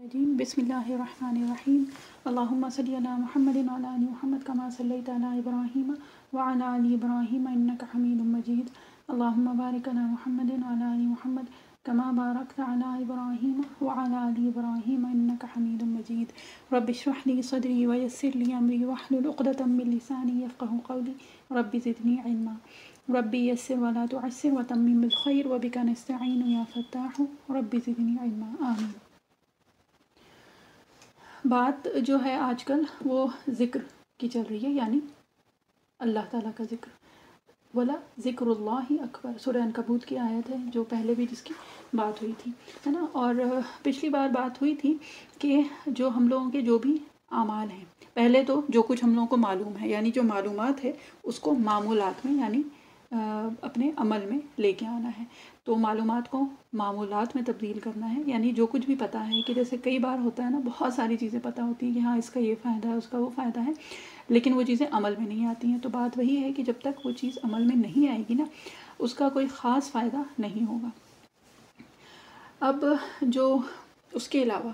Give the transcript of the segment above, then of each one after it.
بسم اللہ الرحمن الرحیم اللہم صلی علی محمد وعلی آل محمد کما صلیت علی ابراہیم وعلی آل ابراہیم انک حمید مجید اللہم بارک علی محمد وعلی آل محمد کما بارکت علی ابراہیم وعلی آل ابراہیم انک حمید مجید رب اشرح لی صدری ویسر لی امری واحلل عقدۃ من لسانی یفقہوا قولی رب زدنی علما ربی یسر ولا تعسر وتمم بالخیر وبک نستعین یا فتاح رب زدنی علما آمین۔ بات جو ہے آج کل وہ ذکر کی چل رہی ہے، یعنی اللہ تعالیٰ کا ذکر۔ ولا ذکر اللہ اکبر، سورہ عنکبوت کی آیت ہے جو پہلے بھی جس کی بات ہوئی تھی، ہے نا۔ اور پچھلی بار بات ہوئی تھی کہ جو ہم لوگوں کے جو بھی اعمال ہیں، پہلے تو جو کچھ ہم لوگوں کو معلوم ہے، یعنی جو معلومات ہے اس کو معمولات میں یعنی اپنے عمل میں لے کے آنا ہے۔ تو معلومات کو معمولات میں تبدیل کرنا ہے، یعنی جو کچھ بھی پتہ ہے، کہ جیسے کئی بار ہوتا ہے نا، بہت ساری چیزیں پتہ ہوتی ہیں کہ ہاں اس کا یہ فائدہ ہے، اس کا وہ فائدہ ہے، لیکن وہ چیزیں عمل میں نہیں آتی ہیں۔ تو بات وہی ہے کہ جب تک وہ چیز عمل میں نہیں آئے گی نا، اس کا کوئی خاص فائدہ نہیں ہوگا۔ اب جو اس کے علاوہ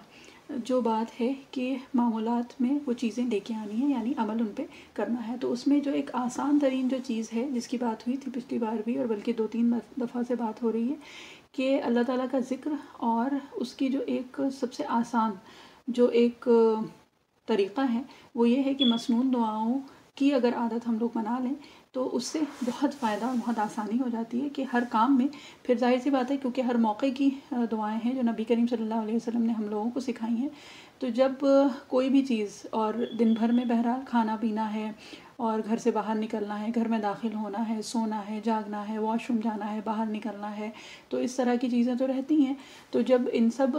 جو بات ہے کہ معمولات میں وہ چیزیں لے کے آنی ہیں، یعنی عمل ان پہ کرنا ہے، تو اس میں جو ایک آسان ترین جو چیز ہے جس کی بات ہوئی تھی پچھلی بار بھی، اور بلکہ 2-3 دفعہ سے بات ہو رہی ہے، کہ اللہ تعالیٰ کا ذکر، اور اس کی جو ایک سب سے آسان جو ایک طریقہ ہے وہ یہ ہے کہ مسنون دعاؤں کی اگر عادت ہم لوگ بنا لیں تو اس سے بہت فائدہ اور بہت آسانی ہو جاتی ہے کہ ہر کام میں، پھر ظاہر سی بات ہے کیونکہ ہر موقع کی دعائیں ہیں جو نبی کریم صلی اللہ علیہ وسلم نے ہم لوگوں کو سکھائی ہیں، تو جب کوئی بھی چیز، اور دن بھر میں بہرحال کھانا پینا ہے، اور گھر سے باہر نکلنا ہے، گھر میں داخل ہونا ہے، سونا ہے، جاگنا ہے، واش روم جانا ہے، باہر نکلنا ہے، تو اس طرح کی چیزیں تو رہتی ہیں۔ تو جب ان سب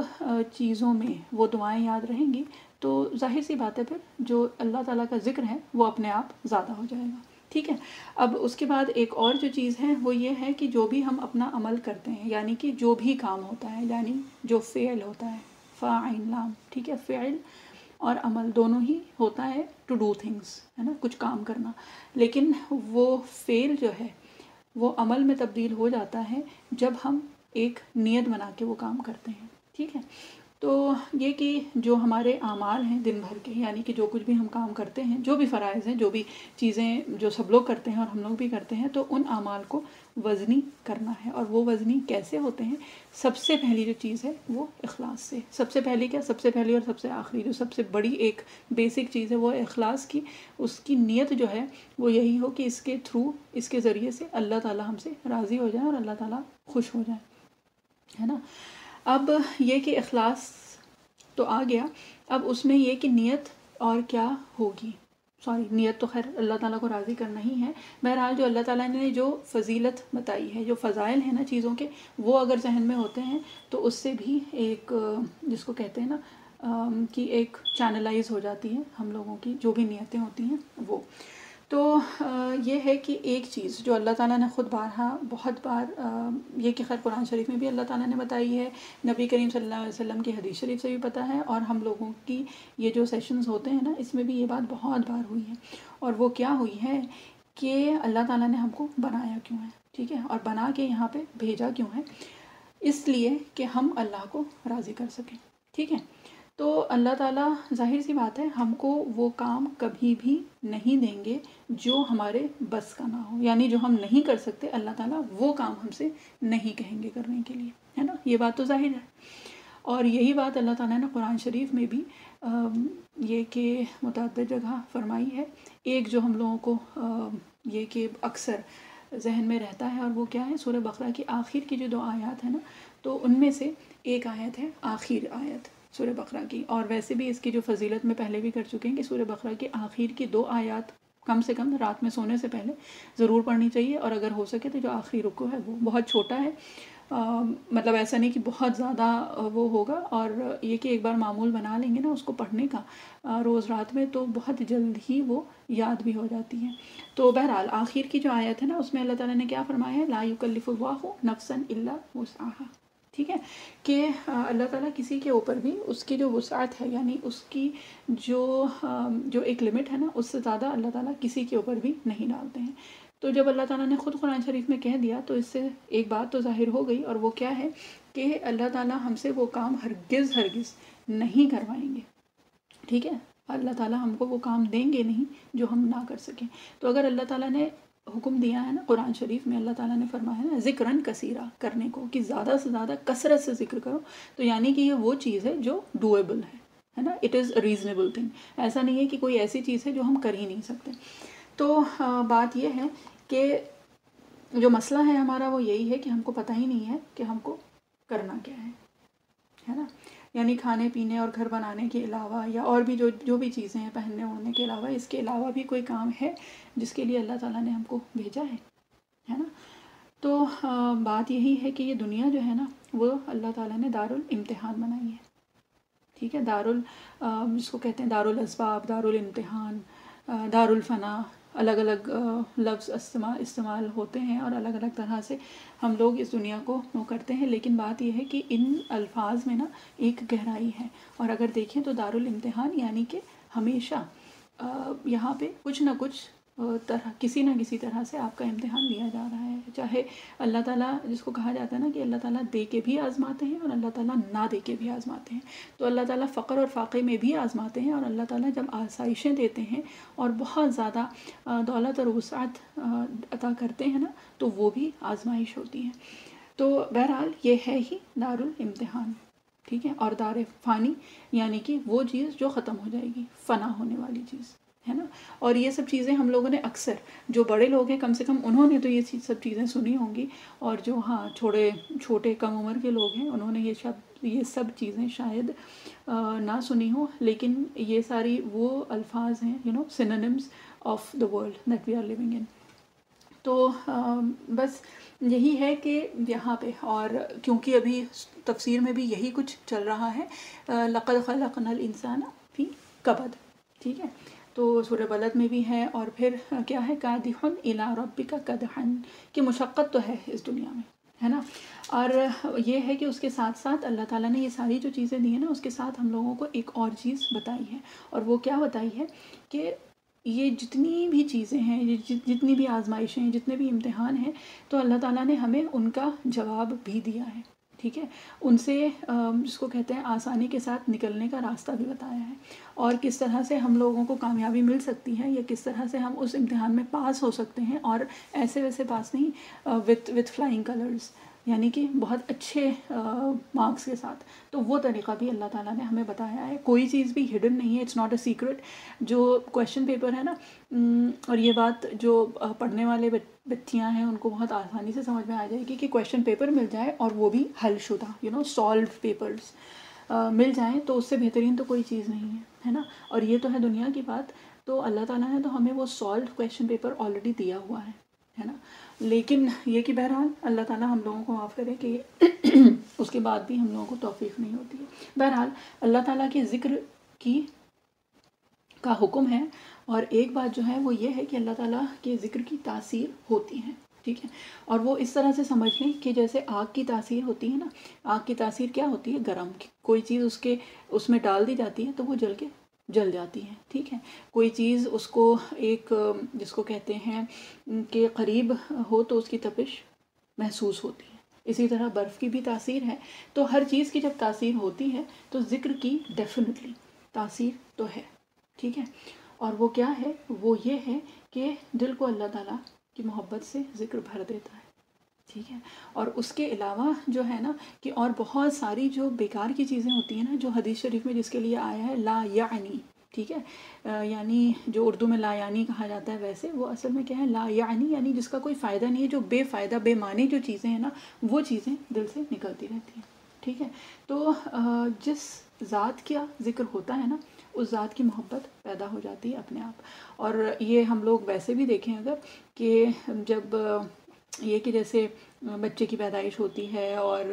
چیزوں میں وہ دعائیں یاد رہیں گی تو ظاہر سی بات ہے پھر جو اللہ تعالیٰ کا ذکر ہے وہ اپنے آپ زیادہ ہو جائے گا، ٹھیک ہے۔ اب اس کے بعد ایک اور جو چیز ہے وہ یہ ہے کہ جو بھی ہم اپنا عمل کرتے ہیں، یعنی کہ جو بھی کام ہوتا ہے، یعنی جو فعل ہوتا ہے، فاعل لام، ٹھیک ہے، فعل اور عمل دونوں ہی ہوتا ہے ٹو ڈو تھنگس، ہے نا، کچھ کام کرنا، لیکن وہ فعل جو ہے وہ عمل میں تبدیل ہو جاتا ہے جب ہم ایک نیت بنا کے وہ کام کرتے ہیں، ٹھیک ہے۔ تو یہ کہ جو ہمارے اعمال ہیں دن بھر کے، یعنی کہ جو کچھ بھی ہم کام کرتے ہیں، جو بھی فرائض ہیں، جو بھی چیزیں جو سب لوگ کرتے ہیں اور ہم لوگ بھی کرتے ہیں، تو ان اعمال کو وزنی کرنا ہے۔ اور وہ وزنی کیسے ہوتے ہیں؟ سب سے پہلی جو چیز ہے وہ اخلاص سے۔ سب سے پہلی کیا؟ سب سے پہلی اور سب سے آخری جو سب سے بڑی ایک بیسک چیز ہے وہ اخلاص کی، اس کی نیت جو ہے وہ یہی ہو کہ اس کے تھرو، اس کے ذریعے سے اللہ تعالیٰ ہم سے راضی ہو جائے اور اللہ تعالیٰ خوش ہو جائے، ہے نا۔ اب یہ کہ اخلاص تو آ گیا، اب اس میں یہ کہ نیت اور کیا ہوگی، نیت تو خیر اللہ تعالیٰ کو راضی کرنا ہی ہے۔ بہرحال جو اللہ تعالیٰ نے جو فضیلت بتائی ہے، جو فضائل ہیں نا چیزوں کے، وہ اگر ذہن میں ہوتے ہیں تو اس سے بھی ایک جس کو کہتے ہیں نا کہ ایک چینلائز ہو جاتی ہے ہم لوگوں کی جو بھی نیتیں ہوتی ہیں وہ۔ تو یہ ہے کہ ایک چیز جو اللہ تعالیٰ نے خود بارہا بہت بار، یہ کہ خیر قرآن شریف میں بھی اللہ تعالیٰ نے بتائی ہے، نبی کریم صلی اللہ علیہ وسلم کی حدیث شریف سے بھی پتہ ہے، اور ہم لوگوں کی یہ جو سیشنز ہوتے ہیں نا اس میں بھی یہ بات بہت بار ہوئی ہے، اور وہ کیا ہوئی ہے کہ اللہ تعالیٰ نے ہم کو بنایا کیوں ہے، ٹھیک ہے، اور بنا کے یہاں پہ بھیجا کیوں ہے؟ اس لیے کہ ہم اللہ کو راضی کر سکیں، ٹھیک ہے۔ تو اللہ تعالیٰ ظاہر سی بات ہے ہم کو وہ کام کبھی بھی نہیں دیں گے جو ہمارے بس کا نہ ہو، یعنی جو ہم نہیں کر سکتے، اللہ تعالیٰ وہ کام ہم سے نہیں کہیں گے کرنے کے لیے، ہے نا، یہ بات تو ظاہر ہے۔ اور یہی بات اللہ تعالیٰ نے قرآن شریف میں بھی یہ کہ متعدد جگہ فرمائی ہے۔ ایک جو ہم لوگوں کو یہ کہ اکثر ذہن میں رہتا ہے، اور وہ کیا ہے؟ سورہ بقرہ کی آخر کی جو 2 آیات ہیں نا، تو ان میں سے ایک آیت ہے آخر آیت سورہ بقرہ کی، اور ویسے بھی اس کی جو فضیلت میں پہلے بھی کر چکے ہیں کہ سورہ بقرہ کی آخر کی 2 آیات کم سے کم رات میں سونے سے پہلے ضرور پڑھنی چاہیے، اور اگر ہو سکے تو جو آخری رکوع ہے وہ بہت چھوٹا ہے، مطلب ایسا نہیں کہ بہت زیادہ وہ ہوگا، اور یہ کہ ایک بار معمول بنا لیں گے نا اس کو پڑھنے کا روز رات میں، تو بہت جلد ہی وہ یاد بھی ہو جاتی ہے۔ تو بہرحال آخر کی جو آیت ہے نا اس میں اللہ تعالیٰ نے کیا فرمایا ہے؟ لا یکلف اللہ نفسا الا وسعها، ٹھیک ہے، کہ اللہ تعالیٰ کسی کے اوپر بھی اس کی جو وسعت ہے، یعنی اس کی جو ایک لمٹ ہے نا، اس سے زیادہ اللہ تعالیٰ کسی کے اوپر بھی نہیں ڈالتے ہیں۔ تو جب اللہ تعالیٰ نے خود قرآن شریف میں کہہ دیا تو اس سے ایک بات تو ظاہر ہو گئی، اور وہ کیا ہے کہ اللہ تعالیٰ ہم سے وہ کام ہرگز نہیں کروائیں گے، ٹھیک ہے؟ اللہ تعالیٰ ہم کو وہ کام دیں گے نہیں جو ہم نہ کر سکیں۔ تو اگر اللہ تعالیٰ نے حکم دیا ہے نا قرآن شریف میں، اللہ تعالیٰ نے فرمایا ہے نا ذکراً کثیرا کرنے کو، کہ زیادہ سے زیادہ کثرت سے ذکر کرو، تو یعنی کہ یہ وہ چیز ہے جو ڈویبل ہے نا، it is a reasonable thing, ایسا نہیں ہے کہ کوئی ایسی چیز ہے جو ہم کر ہی نہیں سکتے۔ تو بات یہ ہے کہ جو مسئلہ ہے ہمارا وہ یہی ہے کہ ہم کو پتہ ہی نہیں ہے کہ ہم کو کرنا کیا ہے نا، یعنی کھانے پینے اور گھر بنانے کے علاوہ یا اور بھی جو بھی چیزیں ہیں پہننے اوڑھنے کے علاوہ، اس کے علاوہ بھی کوئی کام ہے جس کے لیے اللہ تعالیٰ نے ہم کو بھیجا ہے نا۔ تو بات یہی ہے کہ یہ دنیا جو ہے نا وہ اللہ تعالیٰ نے دارالامتحان بنائی ہے، ٹھیک ہے؟ جس کو کہتے ہیں دارالاسباب، دارالامتحان، دارالفنا، الگ الگ لفظ استعمال ہوتے ہیں اور الگ الگ طرح سے ہم لوگ اس دنیا کو کرتے ہیں، لیکن بات یہ ہے کہ ان الفاظ میں نا ایک گہرائی ہے، اور اگر دیکھیں تو دارالامتحان یعنی کہ ہمیشہ یہاں پہ کچھ نہ کچھ کسی نہ کسی طرح سے آپ کا امتحان لیا جا رہا ہے، چاہے اللہ تعالیٰ، جس کو کہا جاتا ہے نا کہ اللہ تعالیٰ دے کے بھی آزماتے ہیں اور اللہ تعالیٰ نہ دے کے بھی آزماتے ہیں، تو اللہ تعالیٰ فقر اور فاقے میں بھی آزماتے ہیں، اور اللہ تعالیٰ جب آسائشیں دیتے ہیں اور بہت زیادہ دولت اور وسعت عطا کرتے ہیں نا تو وہ بھی آزمائش ہوتی ہے۔ تو بہرحال یہ ہے ہی دارالامتحان، ٹھیک ہے؟ اور دار فانی یعنی کہ وہ چیز جو ختم ہو جائے گی، فنا ہونے والی چیز ہے نا۔ اور یہ سب چیزیں ہم لوگوں نے اکثر، جو بڑے لوگ ہیں کم سے کم انہوں نے تو یہ سب چیزیں سنی ہوں گی، اور جو چھوٹے کم عمر کے لوگ ہیں انہوں نے یہ سب چیزیں شاید نہ سنی ہوں، لیکن یہ ساری وہ الفاظ ہیں synonyms of the world that we are living in۔ تو بس یہی ہے کہ یہاں پہ، اور کیونکہ ابھی تفسیر میں بھی یہی کچھ چل رہا ہے، لَقَدْ خَلَقْنَا الْإِنسَانَ فِي كَبَدٍ، ٹھیک ہے؟ تو سورہ بلد میں بھی ہے، اور پھر کیا ہے كَادِحٌ إِلَىٰ رَبِّكَ كَدْحًا، کہ مشقت تو ہے اس دنیا میں، ہے نا۔ اور یہ ہے کہ اس کے ساتھ ساتھ اللہ تعالیٰ نے یہ ساری جو چیزیں دی ہیں نا، اس کے ساتھ ہم لوگوں کو ایک اور چیز بتائی ہے، اور وہ کیا بتائی ہے کہ یہ جتنی بھی چیزیں ہیں، جتنی بھی آزمائشیں ہیں، جتنے بھی امتحان ہیں، تو اللہ تعالیٰ نے ہمیں ان کا جواب بھی دیا ہے، ٹھیک ہے؟ ان سے جس کو کہتے ہیں آسانی کے ساتھ نکلنے کا راستہ بھی بتایا ہے، اور کس طرح سے ہم لوگوں کو کامیابی مل سکتی ہے، یا کس طرح سے ہم اس امتحان میں پاس ہو سکتے ہیں، اور ایسے ویسے پاس نہیں، وتھ فلائنگ کلرز، یعنی کہ بہت اچھے مارکس کے ساتھ۔ تو وہ طریقہ بھی اللہ تعالیٰ نے ہمیں بتایا ہے، کوئی چیز بھی ہڈن نہیں ہے، اٹس ناٹ اے سیکرٹ۔ جو کویشچن پیپر ہے نا، اور یہ بات جو پڑھنے والے بچیاں ہیں ان کو بہت آسانی سے سمجھ میں آ جائے گی کہ کویشچن پیپر مل جائے اور وہ بھی حل شدہ سالوڈ پیپرز مل جائیں، تو اس سے بہترین تو کوئی چیز نہیں ہے نا۔ اور یہ تو ہے دنیا کی بات، تو اللہ تعالیٰ نے تو ہمیں وہ سالوڈ کویشچن پیپر آلریڈی دیا ہوا ہے نا۔ لیکن یہ کہ بہرحال اللہ تعالیٰ ہم لوگوں کو معاف کرے کہ اس کے بعد بھی ہم لوگوں کو توفیق نہیں ہوتی ہے۔ بہرحال اللہ تعالیٰ کے ذکر کا حکم ہے، اور ایک بات جو ہے وہ یہ ہے کہ اللہ تعالیٰ کے ذکر کی تاثیر ہوتی ہے، ٹھیک ہے؟ اور وہ اس طرح سے سمجھ لیں کہ جیسے آگ کی تاثیر ہوتی ہے نا، آگ کی تاثیر کیا ہوتی ہے؟ گرم، کوئی چیز اس میں ڈال دی جاتی ہے تو وہ جل جاتی ہے، ٹھیک ہے؟ کوئی چیز اس کو ایک جس کو کہتے ہیں کہ قریب ہو تو اس کی تپش محسوس ہوتی ہے، اسی طرح برف کی بھی تاثیر ہے۔ تو ہر چیز کی جب تاثیر ہوتی ہے تو ذکر کی ڈیفینیٹلی تاثیر تو ہے، ٹھیک ہے؟ اور وہ کیا ہے؟ وہ یہ ہے کہ دل کو اللہ تعالیٰ کی محبت سے ذکر بھر دیتا ہے، ٹھیک ہے؟ اور اس کے علاوہ جو ہے نا کہ اور بہت ساری جو بیکار کی چیزیں ہوتی ہیں نا، جو حدیث شریف میں جس کے لیے آیا ہے لا یعنی، ٹھیک ہے؟ یعنی جو اردو میں لا یعنی کہا جاتا ہے، ویسے وہ اصل میں کیا ہے؟ لا یعنی جس کا کوئی فائدہ نہیں ہے، جو بے فائدہ بے معنی جو چیزیں ہیں نا، وہ چیزیں دل سے نکلتی رہتی ہیں، ٹھیک ہے؟ تو جس ذات کا ذکر ہوتا ہے نا، اس ذات کی محبت پیدا ہو جاتی ہے اپنے آپ۔ اور یہ ہم لوگ ویسے بھی دیکھیں اگر کہ جب یہ کہ جیسے بچے کی پیدائش ہوتی ہے اور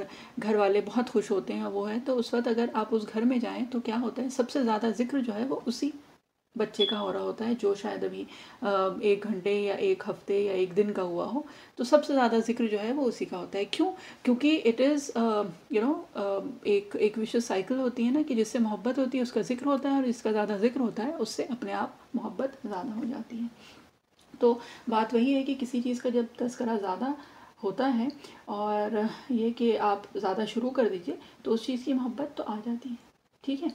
گھر والے بہت خوش ہوتے ہیں، وہ ہے تو اس وقت اگر آپ اس گھر میں جائیں تو کیا ہوتا ہے؟ سب سے زیادہ ذکر جو ہے وہ اسی بچے کا ہو رہا ہوتا ہے، جو شاید ابھی 1 گھنٹے یا 1 ہفتے یا 1 دن کا ہوا ہو، تو سب سے زیادہ ذکر جو ہے وہ اسی کا ہوتا ہے۔ کیوں؟ کیونکہ اٹ از ایک وشیس سائیکل ہوتی ہے نا، کہ جس سے محبت ہوتی ہے اس کا ذکر ہوتا ہے، اور جس کا زیادہ ذکر ہوتا ہے اس سے اپنے آپ محبت زیادہ ہو جاتی ہے۔ تو بات وہی ہے کہ کسی چیز کا جب تذکرہ زیادہ ہوتا ہے اور یہ کہ آپ زیادہ شروع کر دیجئے تو اس چیز کی محبت تو آ جاتی ہے. ٹھیک ہے.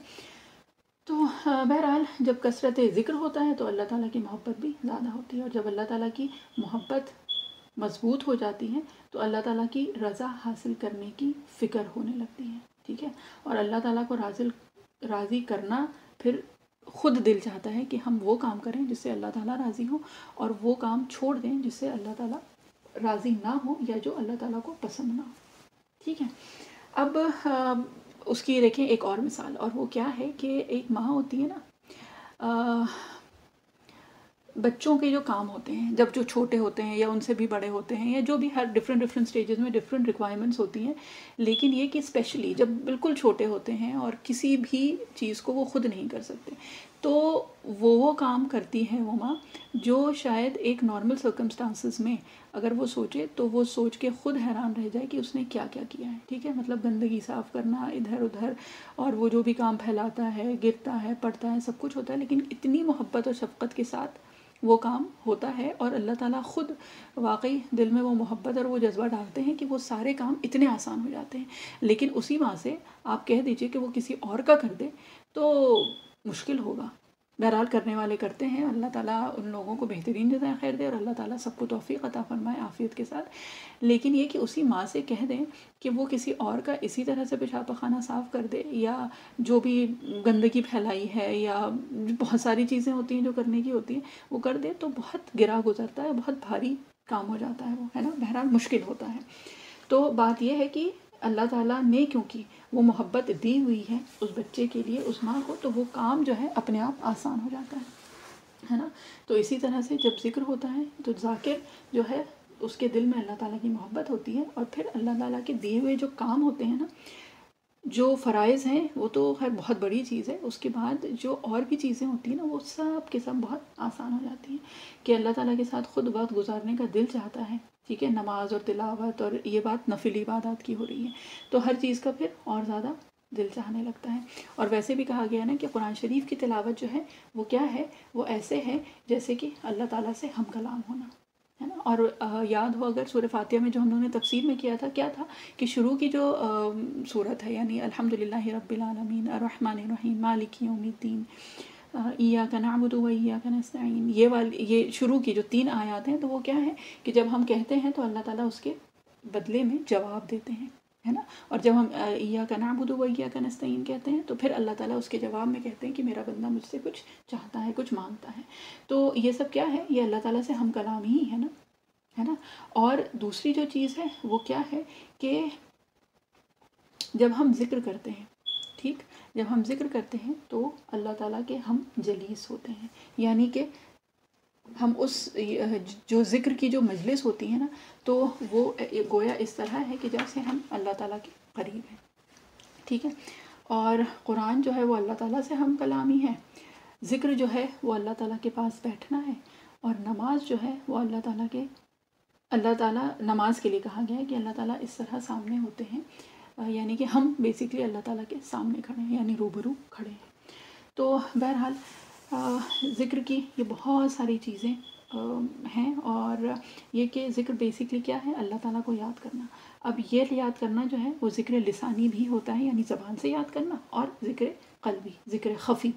تو بہرحال جب کثرت ذکر ہوتا ہے تو اللہ تعالیٰ کی محبت بھی زیادہ ہوتی ہے، اور جب اللہ تعالیٰ کی محبت مضبوط ہو جاتی ہے تو اللہ تعالیٰ کی رضا حاصل کرنے کی فکر ہونے لگتی ہے. ٹھیک ہے. اور اللہ تعالیٰ کو راضی کرنا پھر خود دل چاہتا ہے کہ ہم وہ کام کریں جس سے اللہ تعالیٰ راضی ہو، اور وہ کام چھوڑ دیں جس سے اللہ تعالیٰ راضی نہ ہو یا جو اللہ تعالیٰ کو پسند نہ ہو. ٹھیک ہے. اب اس کی دیکھیں ایک اور مثال، اور وہ کیا ہے کہ ایک ماں ہوتی ہے نا، بچوں کے جو کام ہوتے ہیں جب جو چھوٹے ہوتے ہیں یا ان سے بھی بڑے ہوتے ہیں، یا جو بھی ہر ڈفرینٹ سٹیجز میں ڈفرینٹ ریکوائرمنٹس ہوتی ہیں، لیکن یہ کہ اسپیشلی جب بالکل چھوٹے ہوتے ہیں اور کسی بھی چیز کو وہ خود نہیں کر سکتے، تو وہ کام کرتی ہے وہ ماں جو شاید ایک نارمل سرکمسٹانسز میں اگر وہ سوچے تو وہ سوچ کے خود حیران رہ جائے کہ اس نے کیا کیا کیا ہے. ٹھیک ہے. مطلب گندگی صاف کرنا ادھر ادھر، اور وہ جو بھی کام پھیلاتا ہے، گرتا ہے، پڑتا ہے، سب کچھ ہوتا ہے، لیکن اتنی محبت اور شفقت کے ساتھ وہ کام ہوتا ہے، اور اللہ تعالیٰ خود واقعی دل میں وہ محبت اور وہ جذبہ ڈالتے ہیں کہ وہ سارے کام اتنے آسان ہو جاتے ہیں. لیکن اسی ماں سے آپ کہہ دیجئے کہ وہ کسی اور کا کر دے تو مشکل ہوگا. بہرحال کرنے والے کرتے ہیں، اللہ تعالیٰ ان لوگوں کو بہترین جزائے خیر دے، اور اللہ تعالیٰ سب کو توفیق عطا فرمائے عافیت کے ساتھ. لیکن یہ کہ اسی ماں سے کہہ دیں کہ وہ کسی اور کا اسی طرح سے پیشاب پخانہ صاف کر دے، یا جو بھی گندگی پھیلائی ہے یا بہت ساری چیزیں ہوتی ہیں جو کرنے کی ہوتی ہیں وہ کر دے، تو بہت گرا گزرتا ہے، بہت بھاری کام ہو جاتا ہے وہ، ہے نا. بہرحال مشکل ہوتا ہے. تو بات یہ ہے کہ اللہ تعالیٰ نے کیونکہ وہ محبت دی ہوئی ہے اس بچے کے لیے، اس ماں کو، تو وہ کام جو ہے اپنے آپ آسان ہو جاتا ہے نا. تو اسی طرح سے جب ذکر ہوتا ہے تو ذاکر جو ہے اس کے دل میں اللہ تعالیٰ کی محبت ہوتی ہے، اور پھر اللہ تعالیٰ کے دیے ہوئے جو کام ہوتے ہیں نا، جو فرائض ہیں وہ تو خیر بہت بڑی چیز ہے، اس کے بعد جو اور بھی چیزیں ہوتی ہیں نا وہ سب کے سب بہت آسان ہو جاتی ہیں کہ اللہ تعالیٰ کے ساتھ خود وقت گزارنے کا دل چاہتا ہے. ٹھیک ہے. نماز اور تلاوت، اور یہ بات نفلی عبادات کی ہو رہی ہے، تو ہر چیز کا پھر اور زیادہ دل چاہنے لگتا ہے. اور ویسے بھی کہا گیا نا کہ قرآن شریف کی تلاوت جو ہے وہ کیا ہے، وہ ایسے ہے جیسے کہ اللہ تعالیٰ سے ہم کلام ہونا ہے نا. اور یاد ہو اگر سورہ فاتحہ میں جو ہم لوگوں نے تفسیر میں کیا تھا، کیا تھا کہ شروع کی جو صورت ہے، یعنی الحمدللہ رب العالمین الرحمن الرحیم مالک یوم الدین ایاک نعبد و ایاک نستعین، یہ شروع کی جو 3 آیات ہیں، تو وہ کیا ہے کہ جب ہم کہتے ہیں تو اللہ تعالیٰ اس کے بدلے میں جواب دیتے ہیں، ہے نا. اور جب ہم ایاک نعبد و ایاک نستعین کہتے ہیں تو پھر اللہ تعالیٰ اس کے جواب میں کہتے ہیں کہ میرا بندہ مجھ سے کچھ چاہتا ہے، کچھ مانگتا ہے. تو یہ سب کیا ہے، یہ اللہ تعالیٰ سے ہم کلام ہی ہے نا، ہے نا. اور دوسری جو چیز ہے وہ کیا ہے کہ جب ہم ذکر کرتے ہیں، ٹھیک، جب ہم ذکر کرتے ہیں تو اللہ تعالیٰ کے ہم جلیس ہوتے ہیں، یعنی کہ ہم اس جو ذکر کی جو مجلس ہوتی ہے نا، تو وہ گویا اس طرح ہے کہ جیسے ہم اللہ تعالیٰ کے قریب ہیں. ٹھیک ہے. اور قرآن جو ہے وہ اللہ تعالیٰ سے ہم کلامی ہے، ذکر جو ہے وہ اللہ تعالیٰ کے پاس بیٹھنا ہے، اور نماز جو ہے وہ اللہ تعالیٰ نماز کے لیے کہا گیا ہے کہ اللہ تعالیٰ اس طرح سامنے ہوتے ہیں، یعنی کہ ہم بیسیکلی اللہ تعالیٰ کے سامنے کھڑے ہیں، یعنی روبرو کھڑے ہیں. تو بہرحال ذکر کی یہ بہت ساری چیزیں ہیں، اور یہ کہ ذکر بیسیکلی کیا ہے، اللہ تعالیٰ کو یاد کرنا. اب یہ یاد کرنا جو ہے وہ ذکر لسانی بھی ہوتا ہے، یعنی زبان سے یاد کرنا، اور ذکر قلبی، ذکر خفی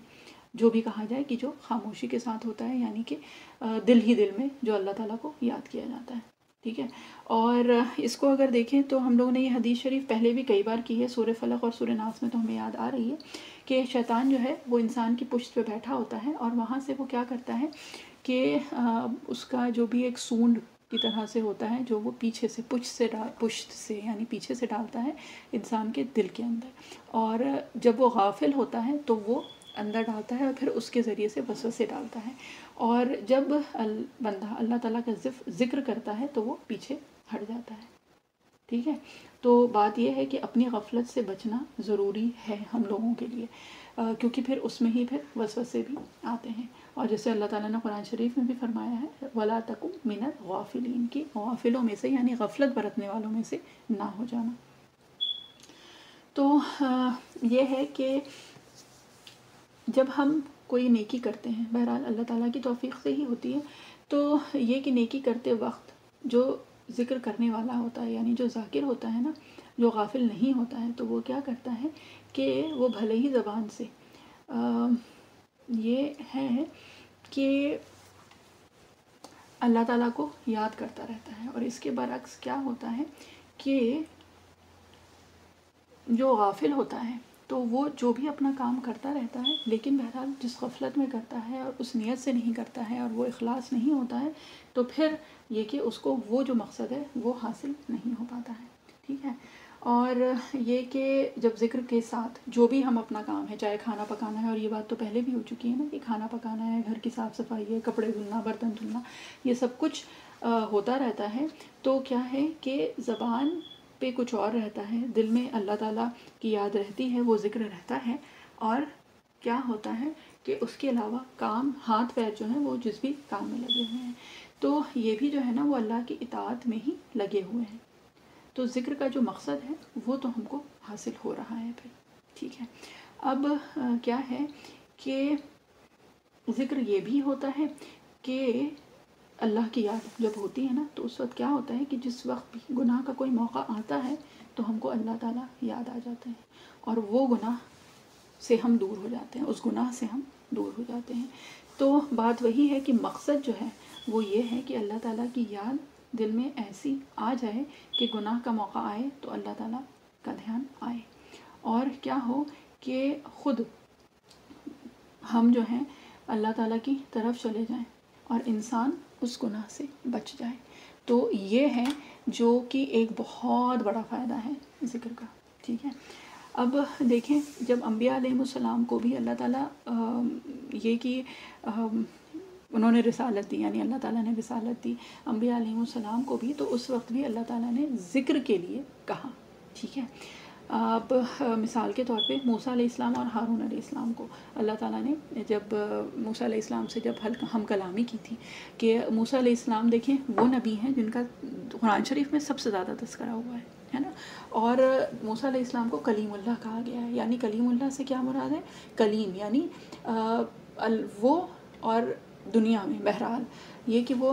جو بھی کہا جائے کہ جو خاموشی کے ساتھ ہوتا ہے، یعنی کہ دل ہی دل میں جو اللہ تعالیٰ کو یاد کیا جاتا ہے. ٹھیک ہے. اور اس کو اگر دیکھیں تو ہم لوگوں نے یہ حدیث شریف پہلے بھی کئی بار کی ہے، سورہ فلق اور سورہ ناس میں تو ہمیں یاد آ رہی ہے کہ شیطان جو ہے وہ انسان کی پشت پہ بیٹھا ہوتا ہے، اور وہاں سے وہ کیا کرتا ہے کہ اس کا جو بھی ایک سونڈ کی طرح سے ہوتا ہے جو وہ پیچھے سے پشت سے یعنی پیچھے سے ڈالتا ہے انسان کے دل کے اندر، اور جب وہ غافل ہوتا ہے تو وہ اندر ڈالتا ہے، اور پھر اس کے ذریعے سے وسوسے ڈالتا ہے، اور جب بندہ اللہ تعالیٰ کا ذکر کرتا ہے تو وہ پیچھے ہٹ جاتا ہے. ٹھیک ہے. تو بات یہ ہے کہ اپنی غفلت سے بچنا ضروری ہے ہم لوگوں کے لیے، کیونکہ پھر اس میں ہی پھر وسوسے بھی آتے ہیں. اور جیسے اللہ تعالیٰ نے قرآن شریف میں بھی فرمایا ہے وَلَا تَكُن مِنَ الْغَافِلِينَ، کی غافلوں میں سے یعنی غفلت برتنے والوں میں سے نہ ہو جانا. تو یہ ہے کہ جب ہم کوئی نیکی کرتے ہیں، بہرحال اللہ تعالیٰ کی توفیق سے ہی ہوتی ہے، تو یہ کہ نیکی کرتے وقت جو ذکر کرنے والا ہوتا ہے، یعنی جو ذاکر ہوتا ہے نا، جو غافل نہیں ہوتا ہے، تو وہ کیا کرتا ہے کہ وہ بھلے ہی زبان سے یہ ہے کہ اللہ تعالیٰ کو یاد کرتا رہتا ہے، اور اس کے برعکس کیا ہوتا ہے کہ جو غافل ہوتا ہے تو وہ جو بھی اپنا کام کرتا رہتا ہے، لیکن بہرحال جس غفلت میں کرتا ہے اور اس نیت سے نہیں کرتا ہے اور وہ اخلاص نہیں ہوتا ہے، تو پھر یہ کہ اس کو وہ جو مقصد ہے وہ حاصل نہیں ہو پاتا ہے، ٹھیک ہے۔ اور یہ کہ جب ذکر کے ساتھ جو بھی ہم اپنا کام ہے، چاہے کھانا پکانا ہے، اور یہ بات تو پہلے بھی ہو چکی ہے نا کہ کھانا پکانا ہے، گھر کی صاف صفائی ہے، کپڑے دھلنا، برتن دھلنا، یہ سب کچھ ہوتا رہتا ہے، تو کیا ہے کہ زبان پہ کچھ اور رہتا ہے، دل میں اللہ تعالیٰ کی یاد رہتی ہے، وہ ذکر رہتا ہے، اور کیا ہوتا ہے کہ اس کے علاوہ کام، ہاتھ پیر جو ہیں وہ جس بھی کام میں لگے ہوئے ہیں، تو یہ بھی جو ہے نا وہ اللہ کی اطاعت میں ہی لگے ہوئے ہیں، تو ذکر کا جو مقصد ہے وہ تو ہم کو حاصل ہو رہا ہے پھر، ٹھیک ہے۔ اب کیا ہے کہ ذکر یہ بھی ہوتا ہے کہ اللہ کی یاد جب ہوتی ہے نا، تو اس وقت کیا ہوتا ہے کہ جس وقت بھی گناہ کا کوئی موقع آتا ہے تو ہم کو اللہ تعالیٰ یاد آ جاتے ہیں، اور وہ گناہ سے ہم دور ہو جاتے ہیں، اس گناہ سے ہم دور ہو جاتے ہیں۔ تو بات وہی ہے کہ مقصد جو ہے وہ یہ ہے کہ اللہ تعالیٰ کی یاد دل میں ایسی آ جائے کہ گناہ کا موقع آئے تو اللہ تعالیٰ کا دھیان آئے، اور کیا ہو کہ خود ہم جو ہیں اللہ تعالیٰ کی طرف چلے جائیں اور انسان اس گناہ سے بچ جائے۔ تو یہ ہے جو کہ ایک بہت بڑا فائدہ ہے ذکر کا، ٹھیک ہے۔ اب دیکھیں جب انبیاء علیہ السلام کو بھی اللہ تعالیٰ یہ کہ انہوں نے رسالت دی، یعنی اللہ تعالیٰ نے رسالت دی انبیاء علیہ السلام کو بھی، تو اس وقت بھی اللہ تعالیٰ نے ذکر کے لیے کہا، ٹھیک ہے۔ اب مثال کے طور پہ موسیٰ علیہ السلام اور ہارون علیہ السلام کو اللہ تعالیٰ نے جب موسیٰ علیہ السلام سے جب ہم کلامی کی تھی، کہ موسیٰ علیہ السلام دیکھیں وہ نبی ہیں جن کا قرآن شریف میں سب سے زیادہ تذکرہ ہوا ہے نا، اور موسیٰ علیہ السلام کو کلیم اللہ کہا گیا ہے، یعنی کلیم اللہ سے کیا مراد ہے؟ کلیم یعنی وہ، اور دنیا میں بہرحال یہ کہ وہ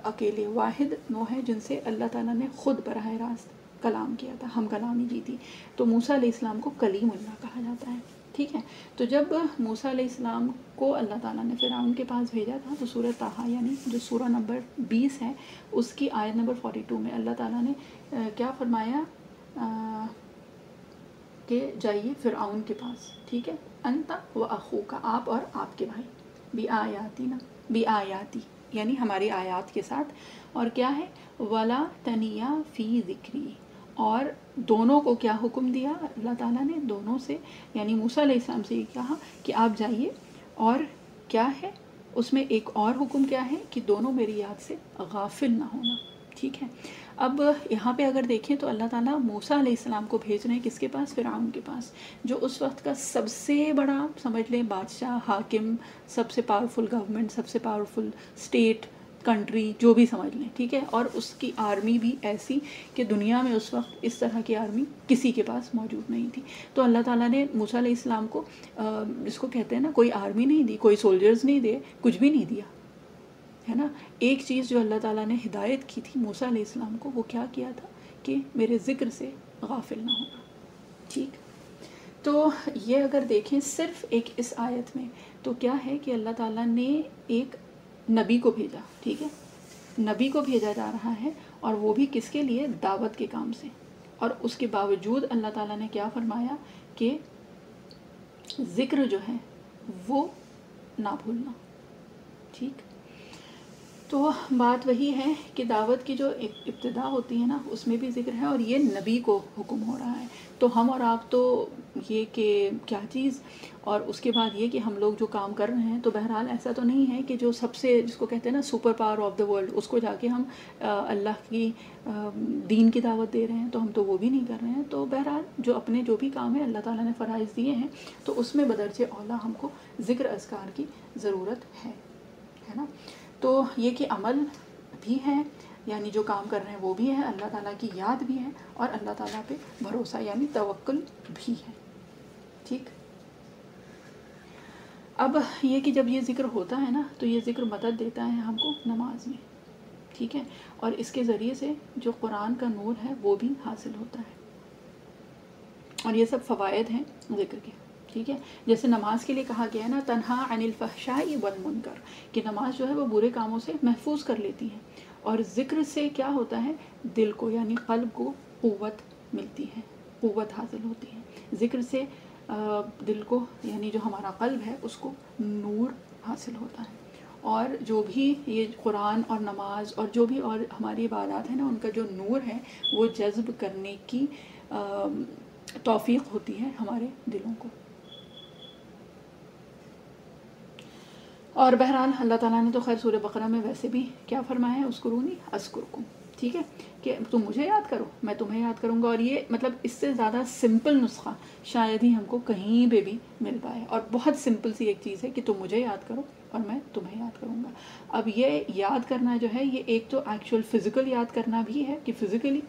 اکیلے واحد وہ ہیں جن سے اللہ تعالیٰ نے خود براہ راست کلام کیا تھا، ہم کلامی کی تھی، تو موسیٰ علیہ السلام کو کلیم اللہ کہا جاتا ہے، ٹھیک ہے۔ تو جب موسیٰ علیہ السلام کو اللہ تعالیٰ نے فرعون کے پاس بھیجا تھا، تو سورہ طٰہٰ یعنی جو سورہ نمبر 20 ہے اس کی آیت نمبر 42 میں اللہ تعالیٰ نے کیا فرمایا کہ جائیے فرعون کے پاس، ٹھیک ہے، انت و اخوک، آپ اور آپ کے بھائی، بآیاتی یعنی ہماری آیات کے ساتھ، اور کیا ہے ولا تنیا فی ذکری، اور دونوں کو کیا حکم دیا اللہ تعالیٰ نے؟ دونوں سے، یعنی موسیٰ علیہ السلام سے یہ کہا کہ آپ جائیے، اور کیا ہے اس میں ایک اور حکم کیا ہے کہ دونوں میری یاد سے غافل نہ ہونا، ٹھیک ہے۔ اب یہاں پہ اگر دیکھیں تو اللہ تعالیٰ موسیٰ علیہ السلام کو بھیج رہے ہیں کس کے پاس؟ فرعون کے پاس، جو اس وقت کا سب سے بڑا سمجھ لیں بادشاہ، حاکم، سب سے پاورفل گورنمنٹ، سب سے پاورفل اسٹیٹ، کنٹری، جو بھی سمجھ لیں، ٹھیک ہے، اور اس کی آرمی بھی ایسی کہ دنیا میں اس وقت اس طرح کی آرمی کسی کے پاس موجود نہیں تھی۔ تو اللہ تعالیٰ نے موسیٰ علیہ السلام کو جس کو کہتے ہیں نا کوئی آرمی نہیں دی، کوئی سولجرز نہیں دے، کچھ بھی نہیں دیا ہے نا۔ ایک چیز جو اللہ تعالیٰ نے ہدایت کی تھی موسیٰ علیہ السلام کو، وہ کیا کیا تھا کہ میرے ذکر سے غافل نہ ہونا، ٹھیک۔ تو یہ اگر دیکھیں صرف ایک اس آیت میں، تو کیا ہے کہ اللہ تعالیٰ نے ایک نبی کو بھیجا، ٹھیک ہے، نبی کو بھیجا جا رہا ہے، اور وہ بھی کس کے لیے؟ دعوت کے کام سے، اور اس کے باوجود اللہ تعالیٰ نے کیا فرمایا کہ ذکر جو ہے وہ نہ بھولنا، ٹھیک۔ تو بات وہی ہے کہ دعوت کی جو ابتدا ہوتی ہے نا اس میں بھی ذکر ہے، اور یہ نبی کو حکم ہو رہا ہے، تو ہم اور آپ تو یہ کہ کیا چیز، اور اس کے بعد یہ کہ ہم لوگ جو کام کر رہے ہیں، تو بہرحال ایسا تو نہیں ہے کہ جو سب سے جس کو کہتے ہیں نا super power of the world, اس کو جا کے ہم اللہ کی دین کی دعوت دے رہے ہیں، تو ہم تو وہ بھی نہیں کر رہے ہیں۔ تو بہرحال جو اپنے جو بھی کام ہے اللہ تعالیٰ نے فرائض دیے ہیں، تو اس میں بدرجہ اولیٰ ہم کو ذکر اذکار کی ضرورت ہے نا۔ تو یہ کہ عمل بھی ہے، یعنی جو کام کر رہے ہیں وہ بھی ہے، اللہ تعالیٰ کی یاد بھی ہے، اور اللہ تعالیٰ پہ بھروسہ یعنی توکل بھی ہے، ٹھیک۔ اب یہ کہ جب یہ ذکر ہوتا ہے نا تو یہ ذکر مدد دیتا ہے ہم کو نماز میں، ٹھیک ہے، اور اس کے ذریعے سے جو قرآن کا نور ہے وہ بھی حاصل ہوتا ہے، اور یہ سب فوائد ہیں ذکر کے، ٹھیک ہے۔ جیسے نماز کے لیے کہا گیا ہے نا تنہا عن الفحشاء والمنکر، کہ نماز جو ہے وہ برے کاموں سے محفوظ کر لیتی ہے، اور ذکر سے کیا ہوتا ہے، دل کو یعنی قلب کو قوت ملتی ہے، قوت حاصل ہوتی ہے، ذکر سے دل کو یعنی جو ہمارا قلب ہے اس کو نور حاصل ہوتا ہے، اور جو بھی یہ قرآن اور نماز اور جو بھی اور ہماری عبادات ہیں نا ان کا جو نور ہے وہ جذب کرنے کی توفیق ہوتی ہے ہمارے دلوں کو۔ اور بہرحال اللہ تعالیٰ نے تو خیر سورہ بقرہ میں ویسے بھی کیا فرمایا ہے، اذکرونی اذکرکم، ٹھیک ہے، کہ تم مجھے یاد کرو میں تمہیں یاد کروں گا، اور یہ مطلب اس سے زیادہ سمپل نسخہ شاید ہی ہم کو کہیں پہ بھی مل پائے، اور بہت سمپل سی ایک چیز ہے کہ تم مجھے یاد کرو اور میں تمہیں یاد کروں گا۔ اب یہ یاد کرنا جو ہے یہ ایک تو ایکچوئل فزیکل یاد کرنا بھی ہے کہ فزیکلی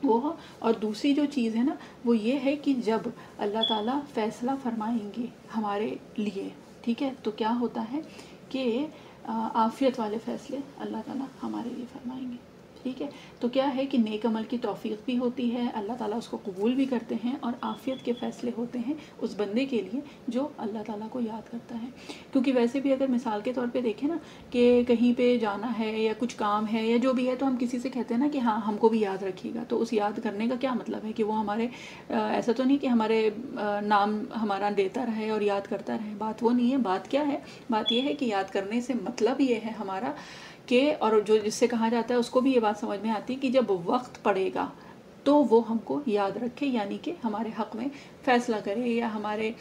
وہ ہو، اور دوسری جو چیز ہے نا وہ یہ ہے کہ جب اللہ تعالیٰ فیصلہ فرمائیں گے ہمارے لیے، ٹھیک ہے، تو کیا ہوتا ہے کہ عافیت والے فیصلے اللہ تعالیٰ ہمارے لیے فرمائیں گے، ٹھیک ہے، تو کیا ہے کہ نیک عمل کی توفیق بھی ہوتی ہے، اللہ تعالیٰ اس کو قبول بھی کرتے ہیں، اور عافیت کے فیصلے ہوتے ہیں اس بندے کے لیے جو اللہ تعالیٰ کو یاد کرتا ہے۔ کیونکہ ویسے بھی اگر مثال کے طور پہ دیکھیں نا کہ کہیں پہ جانا ہے یا کچھ کام ہے یا جو بھی ہے تو ہم کسی سے کہتے ہیں نا کہ ہاں ہم کو بھی یاد رکھیے گا، تو اس یاد کرنے کا کیا مطلب ہے کہ وہ ہمارے ایسا تو نہیں کہ ہمارے نام ہمارا لیتا رہے اور یاد کرتا رہے، بات وہ نہیں ہے، بات کیا ہے، بات یہ ہے کہ یاد کرنے سے مطلب یہ ہے ہمارا کہ، اور جو جس سے کہا جاتا ہے اس کو بھی یہ بات سمجھ میں آتی ہے کہ جب وقت پڑے گا تو وہ ہم کو یاد رکھے، یعنی کہ ہمارے حق میں فیصلہ کرے، یا ہمارے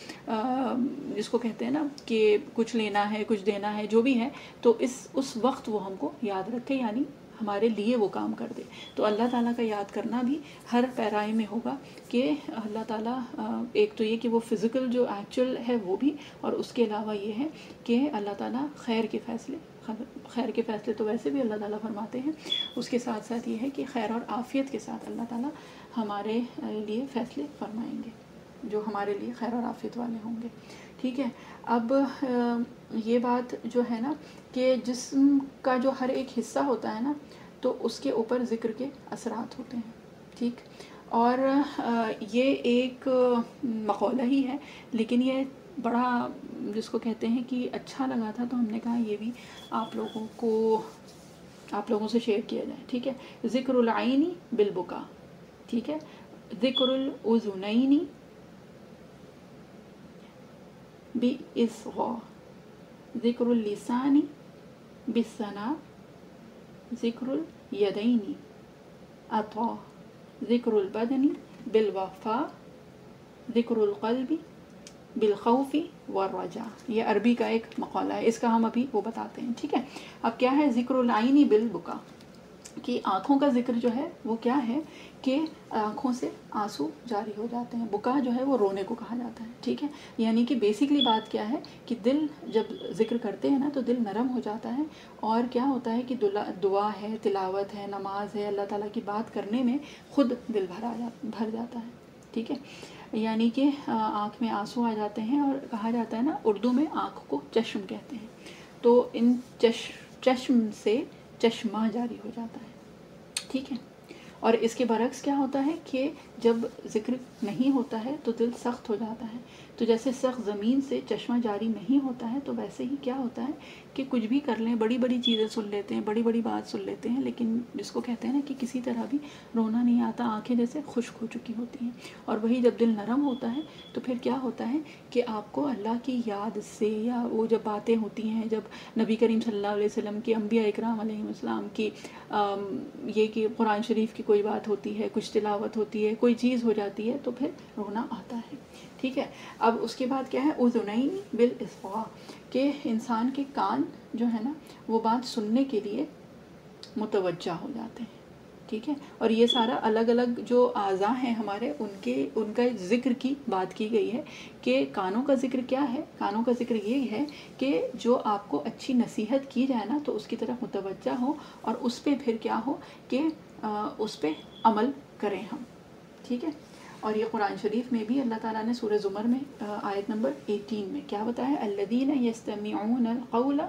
جس کو کہتے ہیں نا کہ کچھ لینا ہے کچھ دینا ہے جو بھی ہے، تو اس وقت وہ ہم کو یاد رکھے، یعنی ہمارے لیے وہ کام کر دے۔ تو اللہ تعالیٰ کا یاد کرنا بھی ہر پیرائی میں ہوگا کہ اللہ تعالیٰ ایک تو یہ کہ وہ فزیکل جو ایکچوئل ہے وہ بھی، اور اس کے علاوہ یہ ہے کہ اللہ تعالیٰ خیر کے فیصلے تو ویسے بھی اللہ تعالیٰ فرماتے ہیں، اس کے ساتھ ساتھ یہ ہے کہ خیر اور عافیت کے ساتھ اللہ تعالیٰ ہمارے لیے فیصلے فرمائیں گے جو ہمارے لیے خیر اور عافیت والے ہوں گے، ٹھیک ہے۔ اب یہ بات جو ہے نا کہ جسم کا جو ہر ایک حصہ ہوتا ہے نا تو اس کے اوپر ذکر کے اثرات ہوتے ہیں، ٹھیک، اور یہ ایک مقولہ ہی ہے لیکن یہ بڑا جس کو کہتے ہیں کہ اچھا لگا تھا، تو ہم نے کہا یہ بھی آپ لوگوں سے شیئر کیا جائے، ٹھیک ہے۔ ذکر العین بالبکا، ٹھیک ہے، ذکر الاذنین باصغاء، ذکر اللسان بالثناء، ذکر الیدین عطاء، ذکر البدن بالوفاء، ذکر القلب بالخوف والرجاء۔ یہ عربی کا ایک مقولہ ہے، اس کا ہم ابھی وہ بتاتے ہیں، ٹھیک ہے۔ اب کیا ہے ذکر العین بالبکا، کہ آنکھوں کا ذکر جو ہے وہ کیا ہے کہ آنکھوں سے آنسو جاری ہو جاتے ہیں، بکا جو ہے وہ رونے کو کہا جاتا ہے، ٹھیک ہے، یعنی کہ بیسکلی بات کیا ہے کہ دل جب ذکر کرتے ہیں نا تو دل نرم ہو جاتا ہے، اور کیا ہوتا ہے کہ دعا ہے، تلاوت ہے، نماز ہے، اللہ تعالیٰ کی بات کرنے میں خود دل بھر جاتا ہے، ٹھیک ہے، یعنی کہ آنکھ میں آنسو آ جاتے ہیں، اور کہا جاتا ہے نا اردو میں آنکھ کو چشم کہتے ہیں، تو ان چشم سے چشمہ جاری ہو جاتا ہے، ٹھیک ہے۔ اور اس کے برعکس کیا ہوتا ہے کہ جب ذکر نہیں ہوتا ہے تو دل سخت ہو جاتا ہے، تو جیسے سخت زمین سے چشمہ جاری نہیں ہوتا ہے تو ویسے ہی کیا ہوتا ہے کہ کچھ بھی کر لیں، بڑی بڑی چیزیں سن لیتے ہیں، بڑی بڑی بات سن لیتے ہیں، لیکن جس کو کہتے ہیں نا کہ کسی طرح بھی رونا نہیں آتا، آنکھیں جیسے خشک ہو چکی ہوتی ہیں، اور وہی جب دل نرم ہوتا ہے تو پھر کیا ہوتا ہے کہ آپ کو اللہ کی یاد سے، یا وہ جب باتیں ہوتی ہیں، جب نبی کریم صلی اللہ علیہ وسلم کی، انبیاء اکرام علیہ السلام کی یہ کہ قرآن شریف کی کوئی بات ہوتی ہے، کچھ تلاوت ہوتی ہے، کوئی چیز ہو جاتی ہے تو پھر رونا آتا ہے، ٹھیک ہے۔ اب اس کے بعد کیا ہے اذنین بالاصغاء، کہ انسان کے کان جو ہے نا وہ بات سننے کے لیے متوجہ ہو جاتے ہیں، ٹھیک ہے، اور یہ سارا الگ الگ جو اعضاء ہیں ہمارے ان کا ذکر کی بات کی گئی ہے کہ کانوں کا ذکر کیا ہے، کانوں کا ذکر یہ ہے کہ جو آپ کو اچھی نصیحت کی جائے نا تو اس کی طرف متوجہ ہو، اور اس پہ پھر کیا ہو کہ اس پہ عمل کریں ہم، ٹھیک ہے۔ اور یہ قرآن شریف میں بھی اللہ تعالیٰ نے سورہ زمر میں آیت نمبر 18 میں کیا بتایا ہے، الذین یستمعون القول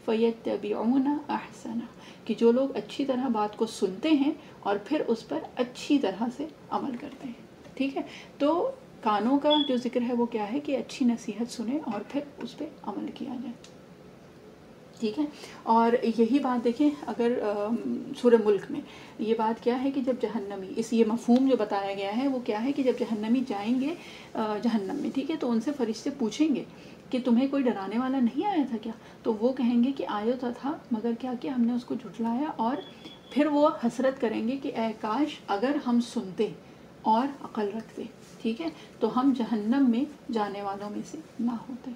فیتبعون احسنہ، کہ جو لوگ اچھی طرح بات کو سنتے ہیں اور پھر اس پر اچھی طرح سے عمل کرتے ہیں. ٹھیک ہے، تو کانوں کا جو ذکر ہے وہ کیا ہے کہ اچھی نصیحت سنیں اور پھر اس پہ عمل کیا جائے. ٹھیک ہے، اور یہی بات دیکھیں اگر سورہ ملک میں یہ بات کیا ہے کہ جب جہنمی، اس یہ مفہوم جو بتایا گیا ہے وہ کیا ہے کہ جب جہنمی جائیں گے جہنم میں، ٹھیک ہے، تو ان سے فرشتے پوچھیں گے کہ تمہیں کوئی ڈرانے والا نہیں آیا تھا کیا؟ تو وہ کہیں گے کہ آیا تو تھا مگر کیا کہ ہم نے اس کو جھٹلایا. اور پھر وہ حسرت کریں گے کہ اے کاش اگر ہم سنتے اور عقل رکھتے، ٹھیک ہے، تو ہم جہنم میں جانے والوں میں سے نہ ہوتے.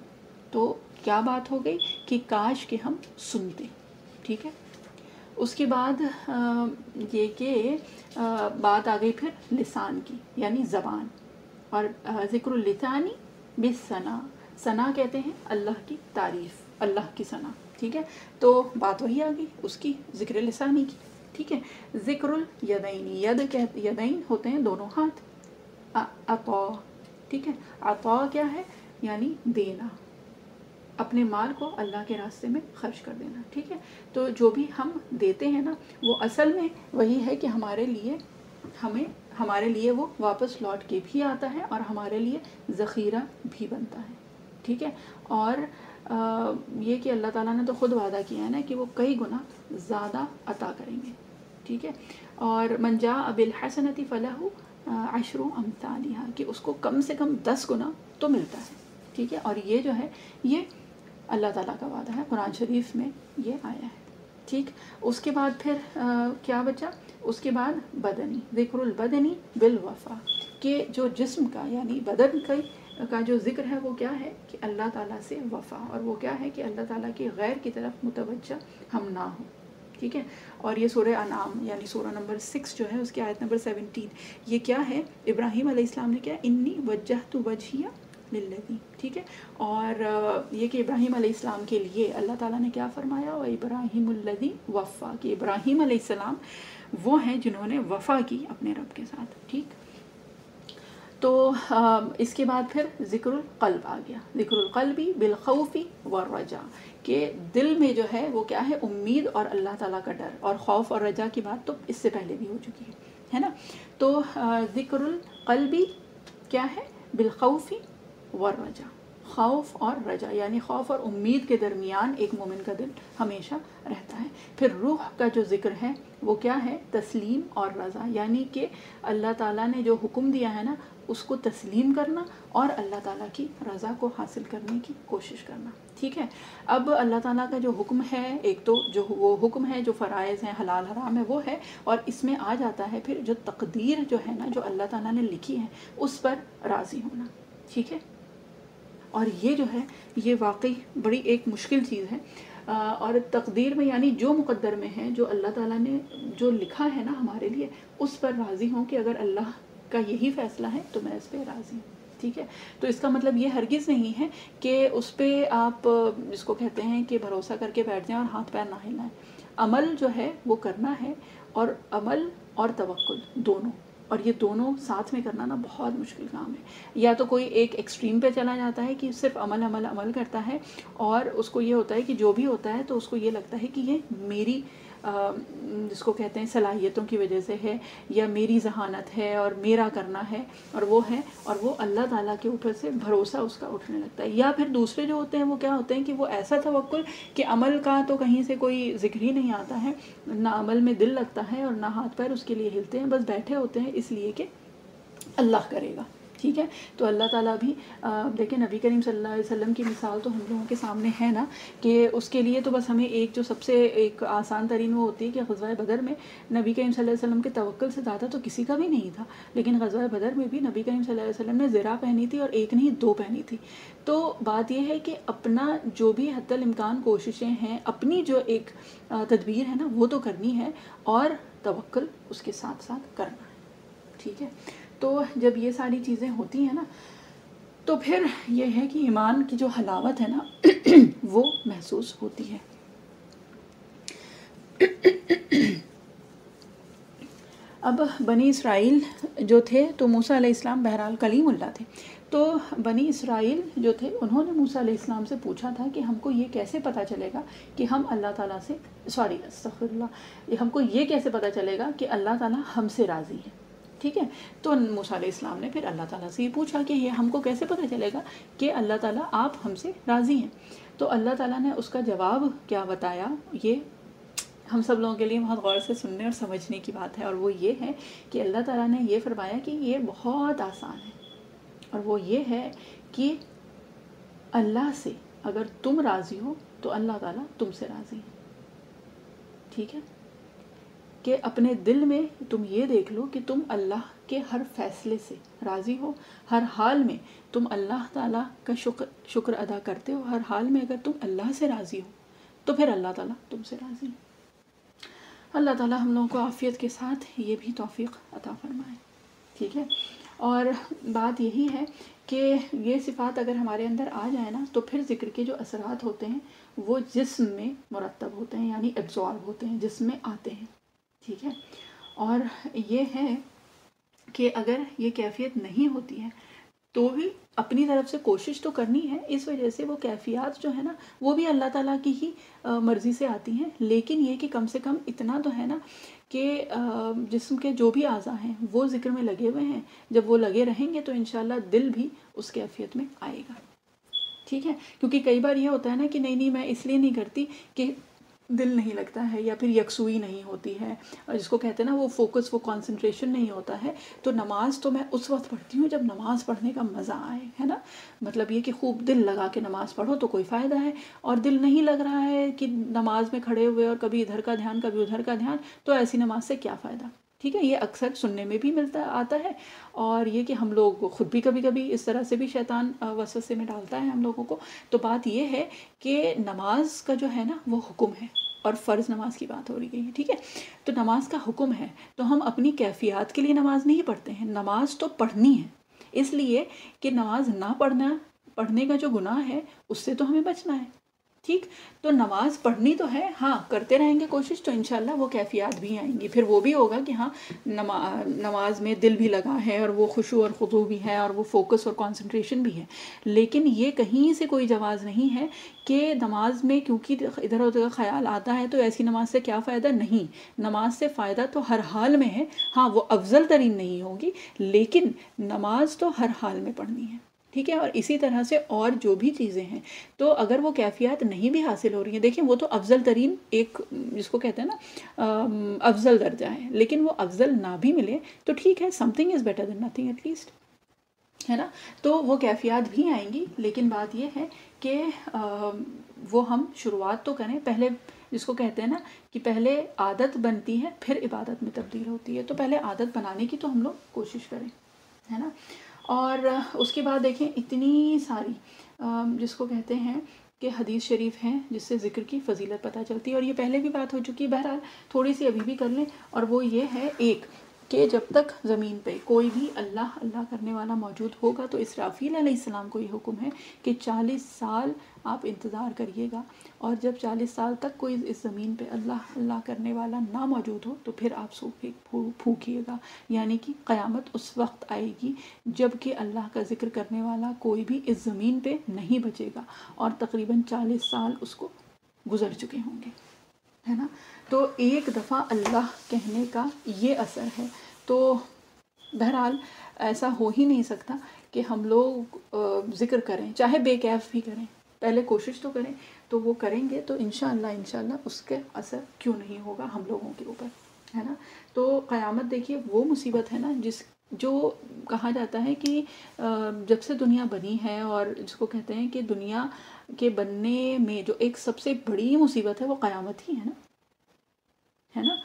تو کیا بات ہو گئی کہ کاش کہ ہم سنتے. ٹھیک ہے، اس کے بعد یہ کہ بات آ گئی پھر لسان کی، یعنی زبان، اور ذکر اللسانی بالثنا، ثنا کہتے ہیں اللہ کی تعریف، اللہ کی ثنا. ٹھیک ہے، تو بات وہی آ گئی اس کی، ذکر لسانی کی. ٹھیک ہے، ذکر الیدین، یدین ہوتے ہیں دونوں ہاتھ. عطا، ٹھیک ہے، عطا کیا ہے؟ یعنی دینا، اپنے مال کو اللہ کے راستے میں خرچ کر دینا. ٹھیک ہے، تو جو بھی ہم دیتے ہیں نا وہ اصل میں وہی ہے کہ ہمارے لیے وہ واپس لوٹ کے بھی آتا ہے اور ہمارے لیے ذخیرہ بھی بنتا ہے. ٹھیک ہے، اور یہ کہ اللہ تعالیٰ نے تو خود وعدہ کیا ہے نا کہ وہ کئی گنا زیادہ عطا کریں گے. ٹھیک ہے، اور من جاء بالحسنۃ فلہ عشر امثالھا، کہ اس کو کم سے کم 10 گنا تو ملتا ہے. ٹھیک ہے، اور یہ جو ہے یہ اللہ تعالیٰ کا وعدہ ہے، قرآن شریف میں یہ آیا ہے. ٹھیک، اس کے بعد پھر کیا بچا؟ اس کے بعد بدنی، ذکر البدنی بالوفا، کہ جو جسم کا یعنی بدن کا جو ذکر ہے وہ کیا ہے کہ اللہ تعالیٰ سے وفا، اور وہ کیا ہے کہ اللہ تعالیٰ کی غیر کی طرف متوجہ ہم نہ ہوں. ٹھیک ہے، اور یہ سورہ انعام یعنی سورہ نمبر 6 جو ہے اس کی آیت نمبر 17، یہ کیا ہے؟ ابراہیم علیہ السلام نے کیا؟ انی وجہت وجہی للذی. ٹھیک ہے، اور یہ کہ ابراہیم علیہ السلام کے لیے اللہ تعالیٰ نے کیا فرمایا؟ وَإِبْرَاهِيمُ الَّذِي وَفَّى، کہ ابراہیم علیہ السلام وہ ہیں جنہوں نے وفا کی اپنے رب کے ساتھ. ٹھیک، تو اس کے بعد پھر ذکر القلب آ گیا، ذکر القلبی بالخوف والرجا، کہ دل میں جو ہے وہ کیا ہے؟ امید اور اللہ تعالیٰ کا ڈر. اور خوف اور رجا کی بات تو اس سے پہلے بھی ہو چکی ہے نا. تو ذکر القلبی کیا ہے؟ بالخوف والرجا، خوف اور رجا یعنی خوف اور امید کے درمیان ایک مومن کا دل ہمیشہ رہتا ہے. پھر روح کا جو ذکر ہے وہ کیا ہے؟ تسلیم اور رضا، یعنی کہ اللہ تعالیٰ نے جو حکم دیا ہے نا اس کو تسلیم کرنا اور اللہ تعالیٰ کی رضا کو حاصل کرنے کی کوشش کرنا. ٹھیک ہے، اب اللہ تعالیٰ کا جو حکم ہے، ایک تو جو وہ حکم ہے جو فرائض ہیں، حلال حرام ہے وہ ہے، اور اس میں آ جاتا ہے پھر جو تقدیر جو ہے نا جو اللہ تعالیٰ نے لکھی ہے اس پر راضی ہونا. ٹھیک ہے، اور یہ جو ہے یہ واقعی بڑی ایک مشکل چیز ہے. اور تقدیر میں یعنی جو مقدر میں ہے، جو اللہ تعالیٰ نے جو لکھا ہے نا ہمارے لیے، اس پر راضی ہوں کہ اگر اللہ کا یہی فیصلہ ہے تو میں اس پہ راضی ہوں. ٹھیک ہے، تو اس کا مطلب یہ ہرگز نہیں ہے کہ اس پہ آپ جس کو کہتے ہیں کہ بھروسہ کر کے بیٹھ جائیں اور ہاتھ پیر نہ ہلائیں. عمل جو ہے وہ کرنا ہے، اور عمل اور توکل دونوں، اور یہ دونوں ساتھ میں کرنا نا بہت مشکل کام ہے. یا تو کوئی ایک ایکسٹریم پہ چلا جاتا ہے کہ صرف عمل کرتا ہے، اور اس کو یہ ہوتا ہے کہ جو بھی ہوتا ہے تو اس کو یہ لگتا ہے کہ یہ میری جس کو کہتے ہیں صلاحیتوں کی وجہ سے ہے، یا میری ذہانت ہے اور میرا کرنا ہے اور وہ ہے، اور وہ اللہ تعالیٰ کے اوپر سے بھروسہ اس کا اٹھنے لگتا ہے. یا پھر دوسرے جو ہوتے ہیں وہ کیا ہوتے ہیں کہ وہ ایسا توکل کہ عمل کا تو کہیں سے کوئی ذکر ہی نہیں آتا ہے، نہ عمل میں دل لگتا ہے اور نہ ہاتھ پیر اس کے لیے ہلتے ہیں، بس بیٹھے ہوتے ہیں اس لیے کہ اللہ کرے گا. ٹھیک ہے، تو اللہ تعالیٰ بھی دیکھیں نبی کریم صلی اللہ علیہ وسلم کی مثال تو ہم لوگوں کے سامنے ہے نا، کہ اس کے لیے تو بس ہمیں ایک جو سب سے ایک آسان ترین وہ ہوتی ہے کہ غزوہ بدر میں نبی کریم صلی اللہ علیہ وسلم کے توکل سے زیادہ تو کسی کا بھی نہیں تھا، لیکن غزوہ بدر میں بھی نبی کریم صلی اللہ علیہ وسلم نے زرہ پہنی تھی، اور ایک نہیں 2 پہنی تھی. تو بات یہ ہے کہ اپنا جو بھی حتی الامکان کوششیں ہیں، اپنی جو ایک تدبیر ہے نا وہ تو کرنی ہے، اور توکل اس کے ساتھ ساتھ کرنا ہے. ٹھیک ہے، تو جب یہ ساری چیزیں ہوتی ہیں نا تو پھر یہ ہے کہ ایمان کی جو حلاوت ہے نا وہ محسوس ہوتی ہے. اب بنی اسرائیل جو تھے تو موسیٰ علیہ السلام بہرحال کلیم اللہ تھے، تو بنی اسرائیل جو تھے انہوں نے موسیٰ علیہ السلام سے پوچھا تھا کہ ہم کو یہ کیسے پتہ چلے گا کہ ہم اللہ تعالیٰ سے استغفر اللہ، ہم کو یہ کیسے پتہ چلے گا کہ اللہ تعالیٰ ہم سے راضی ہے. ٹھیک ہے، تو موسیٰ علیہ السلام نے پھر اللہ تعالیٰ سے یہ پوچھا کہ یہ ہم کو کیسے پتہ چلے گا کہ اللہ تعالیٰ آپ ہم سے راضی ہیں. تو اللہ تعالیٰ نے اس کا جواب کیا بتایا، یہ ہم سب لوگوں کے لیے بہت غور سے سننے اور سمجھنے کی بات ہے، اور وہ یہ ہے کہ اللہ تعالیٰ نے یہ فرمایا کہ یہ بہت آسان ہے، اور وہ یہ ہے کہ اللہ سے اگر تم راضی ہو تو اللہ تعالیٰ تم سے راضی ہے. ٹھیک ہے، کہ اپنے دل میں تم یہ دیکھ لو کہ تم اللہ کے ہر فیصلے سے راضی ہو، ہر حال میں تم اللہ تعالیٰ کا شکر ادا کرتے ہو، ہر حال میں اگر تم اللہ سے راضی ہو تو پھر اللہ تعالیٰ تم سے راضی ہے. اللہ تعالیٰ ہم لوگوں کو عافیت کے ساتھ یہ بھی توفیق عطا فرمائے. ٹھیک ہے، اور بات یہی ہے کہ یہ صفات اگر ہمارے اندر آ جائے نا تو پھر ذکر کے جو اثرات ہوتے ہیں وہ جسم میں مرتب ہوتے ہیں، یعنی ایبزارب ہوتے ہیں، جسم میں آتے ہیں. ٹھیک ہے، اور یہ ہے کہ اگر یہ کیفیت نہیں ہوتی ہے تو بھی اپنی طرف سے کوشش تو کرنی ہے. اس وجہ سے وہ کیفیات جو ہے نا وہ بھی اللہ تعالیٰ کی ہی مرضی سے آتی ہیں، لیکن یہ کہ کم سے کم اتنا تو ہے نا کہ جسم کے جو بھی اعضاء ہیں وہ ذکر میں لگے ہوئے ہیں، جب وہ لگے رہیں گے تو انشاءاللہ دل بھی اس کیفیت میں آئے گا. ٹھیک ہے، کیونکہ کئی بار یہ ہوتا ہے نا کہ نہیں میں اس لیے نہیں کرتی کہ دل نہیں لگتا ہے یا پھر یکسوئی نہیں ہوتی ہے، اور جس کو کہتے ہیں نا وہ فوکس، وہ کانسنٹریشن نہیں ہوتا ہے. تو نماز تو میں اس وقت پڑھتی ہوں جب نماز پڑھنے کا مزہ آئے، ہے نا. مطلب یہ کہ خوب دل لگا کے نماز پڑھو تو کوئی فائدہ ہے، اور دل نہیں لگ رہا ہے کہ نماز میں کھڑے ہوئے اور کبھی ادھر کا دھیان کبھی ادھر کا دھیان، تو ایسی نماز سے کیا فائدہ. ٹھیک ہے، یہ اکثر سننے میں بھی آتا ہے، اور یہ کہ ہم لوگ خود بھی کبھی کبھی اس طرح سے بھی شیطان وسوسے میں ڈالتا ہے ہم لوگوں کو. تو بات یہ ہے کہ نماز کا جو ہے نا وہ حکم ہے، اور فرض نماز کی بات ہو رہی ہے. ٹھیک ہے، تو نماز کا حکم ہے، تو ہم اپنی کیفیات کے لیے نماز نہیں پڑھتے ہیں، نماز تو پڑھنی ہے. اس لیے کہ نماز نہ پڑھنے کا جو گناہ ہے اس سے تو ہمیں بچنا ہے. ٹھیک، تو نماز پڑھنی تو ہے، ہاں کرتے رہیں گے کوشش تو انشاءاللہ وہ کیفیات بھی آئیں گی. پھر وہ بھی ہوگا کہ ہاں نماز میں دل بھی لگا ہے، اور وہ خشوع اور خضوع بھی ہے، اور وہ فوکس اور کانسنٹریشن بھی ہے. لیکن یہ کہیں سے کوئی جواز نہیں ہے کہ نماز میں کیونکہ ادھر ادھر خیال آتا ہے تو ایسی نماز سے کیا فائدہ. نہیں، نماز سے فائدہ تو ہر حال میں ہے. ہاں وہ افضل ترین نہیں ہوگی، لیکن نماز تو ہر حال میں پڑھنی ہے. ٹھیک ہے، اور اسی طرح سے اور جو بھی چیزیں ہیں تو اگر وہ کیفیات نہیں بھی حاصل ہو رہی ہیں، دیکھیں وہ تو افضل ترین ایک جس کو کہتے ہیں نا افضل درجہ ہے، لیکن وہ افضل نہ بھی ملے تو ٹھیک ہے، something is better than nothing at least, ہے نا. تو وہ کیفیات بھی آئیں گی، لیکن بات یہ ہے کہ وہ ہم شروعات تو کریں پہلے، جس کو کہتے ہیں نا کہ پہلے عادت بنتی ہے پھر عبادت میں تبدیل ہوتی ہے. تو پہلے عادت بنانے کی تو ہم لوگ کوشش کریں، ہے نا. اور اس کے بعد دیکھیں اتنی ساری جس کو کہتے ہیں کہ حدیث شریف ہیں جس سے ذکر کی فضیلت پتہ چلتی ہے، اور یہ پہلے بھی بات ہو چکی ہے، بہرحال تھوڑی سی ابھی بھی کر لیں. اور وہ یہ ہے ایک کہ جب تک زمین پہ کوئی بھی اللہ اللہ کرنے والا موجود ہوگا تو اسرافیل علیہ السلام کو یہ حکم ہے کہ 40 سال آپ انتظار کریے گا، اور جب 40 سال تک کوئی اس زمین پہ اللہ اللہ کرنے والا نہ موجود ہو تو پھر آپ پھونکیے گا. یعنی کہ قیامت اس وقت آئے گی جب کہ اللہ کا ذکر کرنے والا کوئی بھی اس زمین پہ نہیں بچے گا، اور تقریباً 40 سال اس کو گزر چکے ہوں گے، ہے نا. تو ایک دفعہ اللہ کہنے کا یہ اثر ہے. تو بہرحال ایسا ہو ہی نہیں سکتا کہ ہم لوگ ذکر کریں، چاہے بے کیف بھی کریں، پہلے کوشش تو کریں. تو وہ کریں گے تو انشاءاللہ اس کے اثر کیوں نہیں ہوگا ہم لوگوں کے اوپر، ہے نا. تو قیامت دیکھیے وہ مصیبت ہے نا جو کہا جاتا ہے کہ جب سے دنیا بنی ہے، اور جس کو کہتے ہیں کہ دنیا کے بننے میں جو ایک سب سے بڑی مصیبت ہے وہ قیامت ہی ہے نا.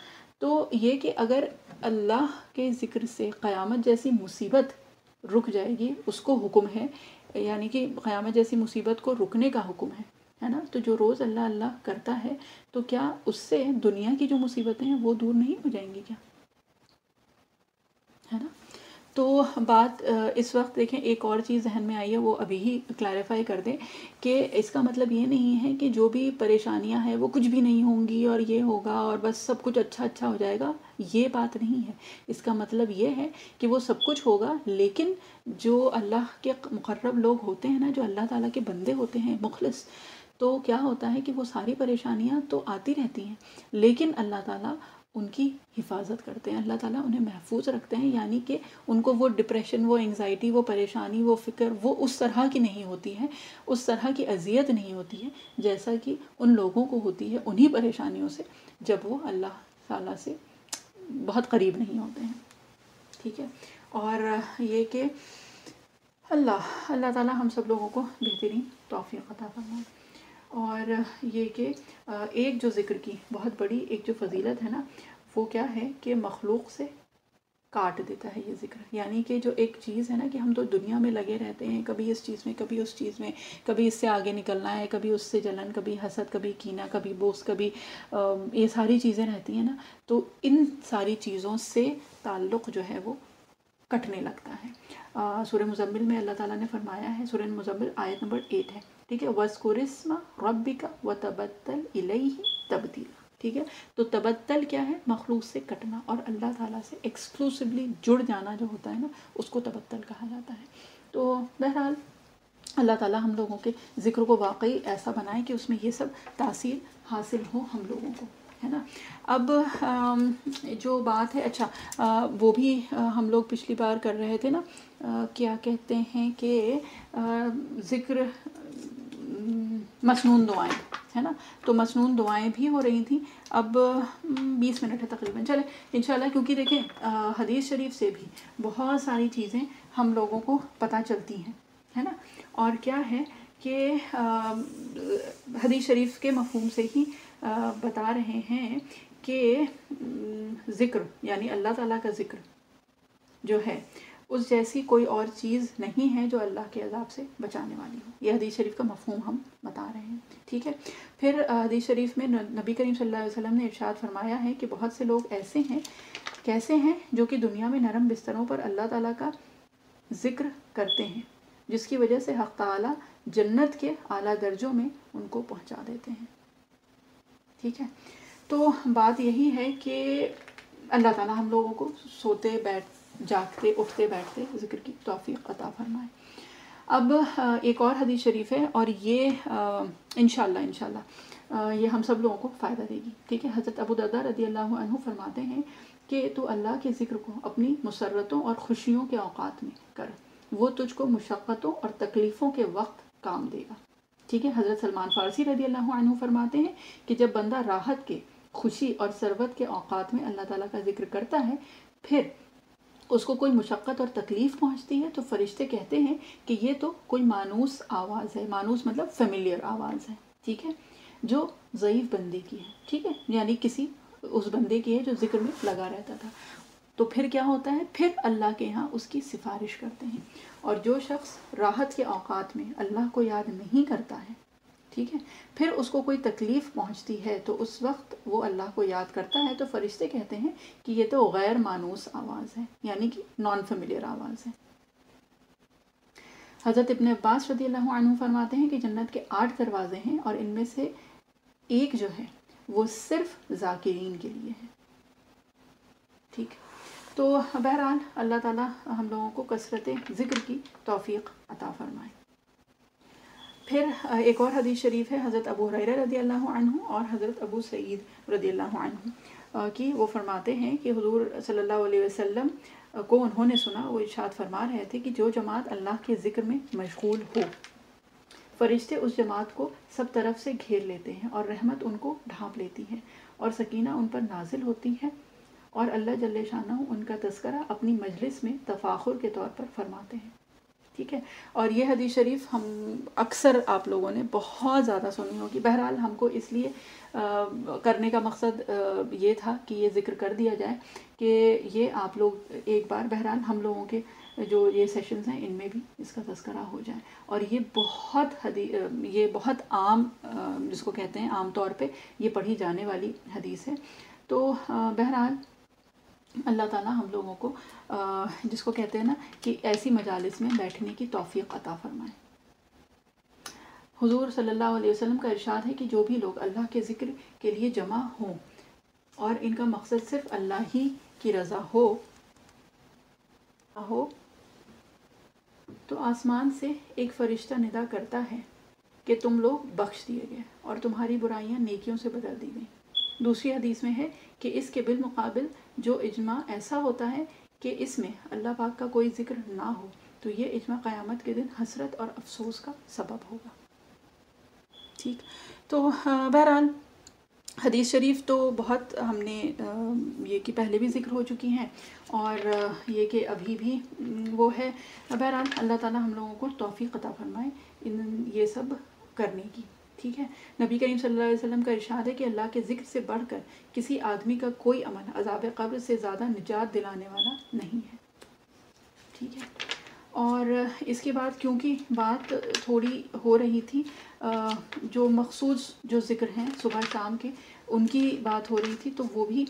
تو یہ کہ اگر اللہ کے ذکر سے قیامت جیسی مصیبت رک جائے گی، اس کو حکم ہے، یعنی کہ قیامت جیسی مصیبت کو رکنے کا حکم ہے نا. تو جو روز اللہ اللہ کرتا ہے تو کیا اس سے دنیا کی جو مصیبتیں ہیں وہ دور نہیں ہو جائیں گی کیا، ہے نا. تو بات اس وقت دیکھیں ایک اور چیز ذہن میں آئی ہے، وہ ابھی ہی کلیریفائی کر دیں کہ اس کا مطلب یہ نہیں ہے کہ جو بھی پریشانیاں ہیں وہ کچھ بھی نہیں ہوں گی اور یہ ہوگا اور بس سب کچھ اچھا ہو جائے گا، یہ بات نہیں ہے۔ اس کا مطلب یہ ہے کہ وہ سب کچھ ہوگا، لیکن جو اللہ کے مقرب لوگ ہوتے ہیں نا، جو اللہ تعالیٰ کے بندے ہوتے ہیں مخلص، تو کیا ہوتا ہے کہ وہ ساری پریشانیاں تو آتی رہتی ہیں، لیکن اللہ تعالیٰ ان کی حفاظت کرتے ہیں، اللہ تعالیٰ انہیں محفوظ رکھتے ہیں، یعنی کہ ان کو وہ ڈپریشن، وہ انگزائٹی، وہ پریشانی، وہ فکر، وہ اس طرح کی نہیں ہوتی ہے، اس طرح کی اذیت نہیں ہوتی ہے جیسا کہ ان لوگوں کو ہوتی ہے انہی پریشانیوں سے جب وہ اللہ تعالیٰ سے بہت قریب نہیں ہوتے ہیں، ٹھیک ہے۔ اور یہ کہ اللہ تعالیٰ ہم سب لوگوں کو بہترین توفیق عطا فرمائے۔ اور یہ کہ ایک جو ذکر کی بہت بڑی ایک جو فضیلت ہے نا، وہ کیا ہے کہ مخلوق سے کاٹ دیتا ہے یہ ذکر، یعنی کہ جو ایک چیز ہے نا کہ ہم تو دنیا میں لگے رہتے ہیں، کبھی اس چیز میں، کبھی اس چیز میں، کبھی اس سے آگے نکلنا ہے، کبھی اس سے جلن، کبھی حسد، کبھی کینہ، کبھی بغض، کبھی یہ ساری چیزیں رہتی ہیں نا، تو ان ساری چیزوں سے تعلق جو ہے وہ کٹنے لگتا ہے۔ سورہ مزمل میں اللہ تعالیٰ نے فرمایا ہے، سورہ مزمل آیت نمبر 8 ہے، ٹھیک ہے، وَاذْكُرِ اسْمَ رَبِّكَ وَتَبَتَّلْ إِلَيْهِ تَبْتِيلًا، ٹھیک ہے۔ تو تبتل کیا ہے؟ مخلوق سے کٹنا، اور اللہ تعالیٰ سے ایکسکلوسیولی جڑ جانا جو ہوتا ہے نا، اس کو تبتل کہا جاتا ہے۔ تو بہرحال اللہ تعالیٰ ہم لوگوں کے ذکر کو واقعی ایسا بنائے کہ اس میں یہ سب تاثیر حاصل ہو ہم لوگوں کو، ہے نا۔ اب جو بات ہے، اچھا وہ بھی ہم لوگ پچھلی بار کر رہے تھے نا، کیا کہتے ہیں کہ ذکر مسنون دعائیں، ہے نا، تو مسنون دعائیں بھی ہو رہی تھیں۔ اب 20 منٹ ہے تقریباً، چلے انشاءاللہ، کیونکہ دیکھیں حدیث شریف سے بھی بہت ساری چیزیں ہم لوگوں کو پتہ چلتی ہیں، ہے نا۔ اور کیا ہے کہ حدیث شریف کے مفہوم سے ہی بتا رہے ہیں کہ ذکر یعنی اللہ تعالیٰ کا ذکر جو ہے اس جیسی کوئی اور چیز نہیں ہے جو اللہ کے عذاب سے بچانے والی ہو۔ یہ حدیث شریف کا مفہوم ہم بتا رہے ہیں، ٹھیک ہے۔ پھر حدیث شریف میں نبی کریم صلی اللہ علیہ وسلم نے ارشاد فرمایا ہے کہ بہت سے لوگ ایسے ہیں، کیسے ہیں، جو کہ دنیا میں نرم بستروں پر اللہ تعالیٰ کا ذکر کرتے ہیں، جس کی وجہ سے حق تعالیٰ جنت کے اعلیٰ درجوں میں ان کو پہنچا دیتے ہیں، ٹھیک ہے۔ تو بات یہی ہے کہ اللہ تعالیٰ ہم لوگوں کو سوتے جاگتے اٹھتے بیٹھتے ذکر کی توفیق عطا فرمائے۔ اب ایک اور حدیث شریف ہے، اور یہ انشاءاللہ یہ ہم سب لوگوں کو فائدہ دے گی، ٹھیک ہے۔ حضرت ابو درداء رضی اللہ عنہ فرماتے ہیں کہ تو اللہ کے ذکر کو اپنی مسرتوں اور خوشیوں کے اوقات میں کر، وہ تجھ کو مشقتوں اور تکلیفوں کے وقت کام دے گا، ٹھیک ہے۔ حضرت سلمان فارسی رضی اللہ عنہ فرماتے ہیں کہ جب بندہ راحت کے، خوشی اور ثروت کے اوقات میں اللہ تعالیٰ کا ذکر کرتا ہے، پھر اس کو کوئی مشقت اور تکلیف پہنچتی ہے، تو فرشتے کہتے ہیں کہ یہ تو کوئی مانوس آواز ہے، مانوس مطلب فیملیئر آواز ہے، ٹھیک ہے، جو ضعیف بندے کی ہے، ٹھیک ہے، یعنی کسی اس بندے کی ہے جو ذکر میں لگا رہتا تھا۔ تو پھر کیا ہوتا ہے؟ پھر اللہ کے ہاں اس کی سفارش کرتے ہیں، اور جو شخص راحت کے اوقات میں اللہ کو یاد نہیں کرتا ہے، ٹھیک ہے، پھر اس کو کوئی تکلیف پہنچتی ہے تو اس وقت وہ اللہ کو یاد کرتا ہے، تو فرشتے کہتے ہیں کہ یہ تو غیر مانوس آواز ہے، یعنی کہ نان فیملیئر آواز ہے۔ حضرت ابن عباس رضی اللہ عنہ فرماتے ہیں کہ جنت کے 8 دروازے ہیں، اور ان میں سے ایک جو ہے وہ صرف ذاکرین کے لیے ہے، ٹھیک۔ تو بہرحال اللہ تعالیٰ ہم لوگوں کو کثرت ذکر کی توفیق عطا فرمائے۔ پھر ایک اور حدیث شریف ہے حضرت ابو ہریرہ رضی اللہ عنہ اور حضرت ابو سعید رضی اللہ عنہ کی، وہ فرماتے ہیں کہ حضور صلی اللہ علیہ وسلم کو انہوں نے سنا، وہ ارشاد فرما رہے تھے کہ جو جماعت اللہ کے ذکر میں مشغول ہو، فرشتے اس جماعت کو سب طرف سے گھیر لیتے ہیں، اور رحمت ان کو ڈھانپ لیتی ہے، اور سکینہ ان پر نازل ہوتی ہے، اور اللہ جل شانہ ان کا تذکرہ اپنی مجلس میں تفاخر کے طور پر فرماتے ہیں، ٹھیک ہے۔ اور یہ حدیث شریف ہم اکثر آپ لوگوں نے بہت زیادہ سنی ہوگی۔ بہرحال ہم کو اس لیے کرنے کا مقصد یہ تھا کہ یہ ذکر کر دیا جائے کہ یہ آپ لوگ ایک بار بہرحال ہم لوگوں کے جو یہ سیشنز ہیں ان میں بھی اس کا تذکرہ ہو جائے۔ اور یہ بہت عام، جس کو کہتے ہیں عام طور پہ یہ پڑھی جانے والی حدیث ہے۔ تو بہرحال اللہ تعالیٰ ہم لوگوں کو جس کو کہتے ہیں نا کہ ایسی مجالس میں بیٹھنے کی توفیق عطا فرمائے۔ حضور صلی اللہ علیہ وسلم کا ارشاد ہے کہ جو بھی لوگ اللہ کے ذکر کے لیے جمع ہوں اور ان کا مقصد صرف اللہ ہی کی رضا ہو تو آسمان سے ایک فرشتہ ندا کرتا ہے کہ تم لوگ بخش دیے گئے اور تمہاری برائیاں نیکیوں سے بدل دی گئیں۔ دوسری حدیث میں ہے کہ اس کے بالمقابل جو اجماع ایسا ہوتا ہے کہ اس میں اللہ پاک کا کوئی ذکر نہ ہو تو یہ اجماع قیامت کے دن حسرت اور افسوس کا سبب ہوگا۔ ٹھیک، تو بہرحال حدیث شریف تو بہت ہم نے یہ کہ پہلے بھی ذکر ہو چکی ہیں اور یہ کہ ابھی بھی وہ ہے۔ بہرحال اللہ تعالیٰ ہم لوگوں کو توفیق عطا فرمائے یہ سب کرنے کی۔ ٹھیک ہے، نبی کریم صلی اللہ علیہ وسلم کا ارشاد ہے کہ اللہ کے ذکر سے بڑھ کر کسی آدمی کا کوئی عمل عذاب قبر سے زیادہ نجات دلانے والا نہیں ہے۔ ٹھیک ہے، اور اس کے بعد کیونکہ بات تھوڑی ہو رہی تھی جو مخصوص جو ذکر ہیں صبح شام کے ان کی بات ہو رہی تھی تو وہ بھی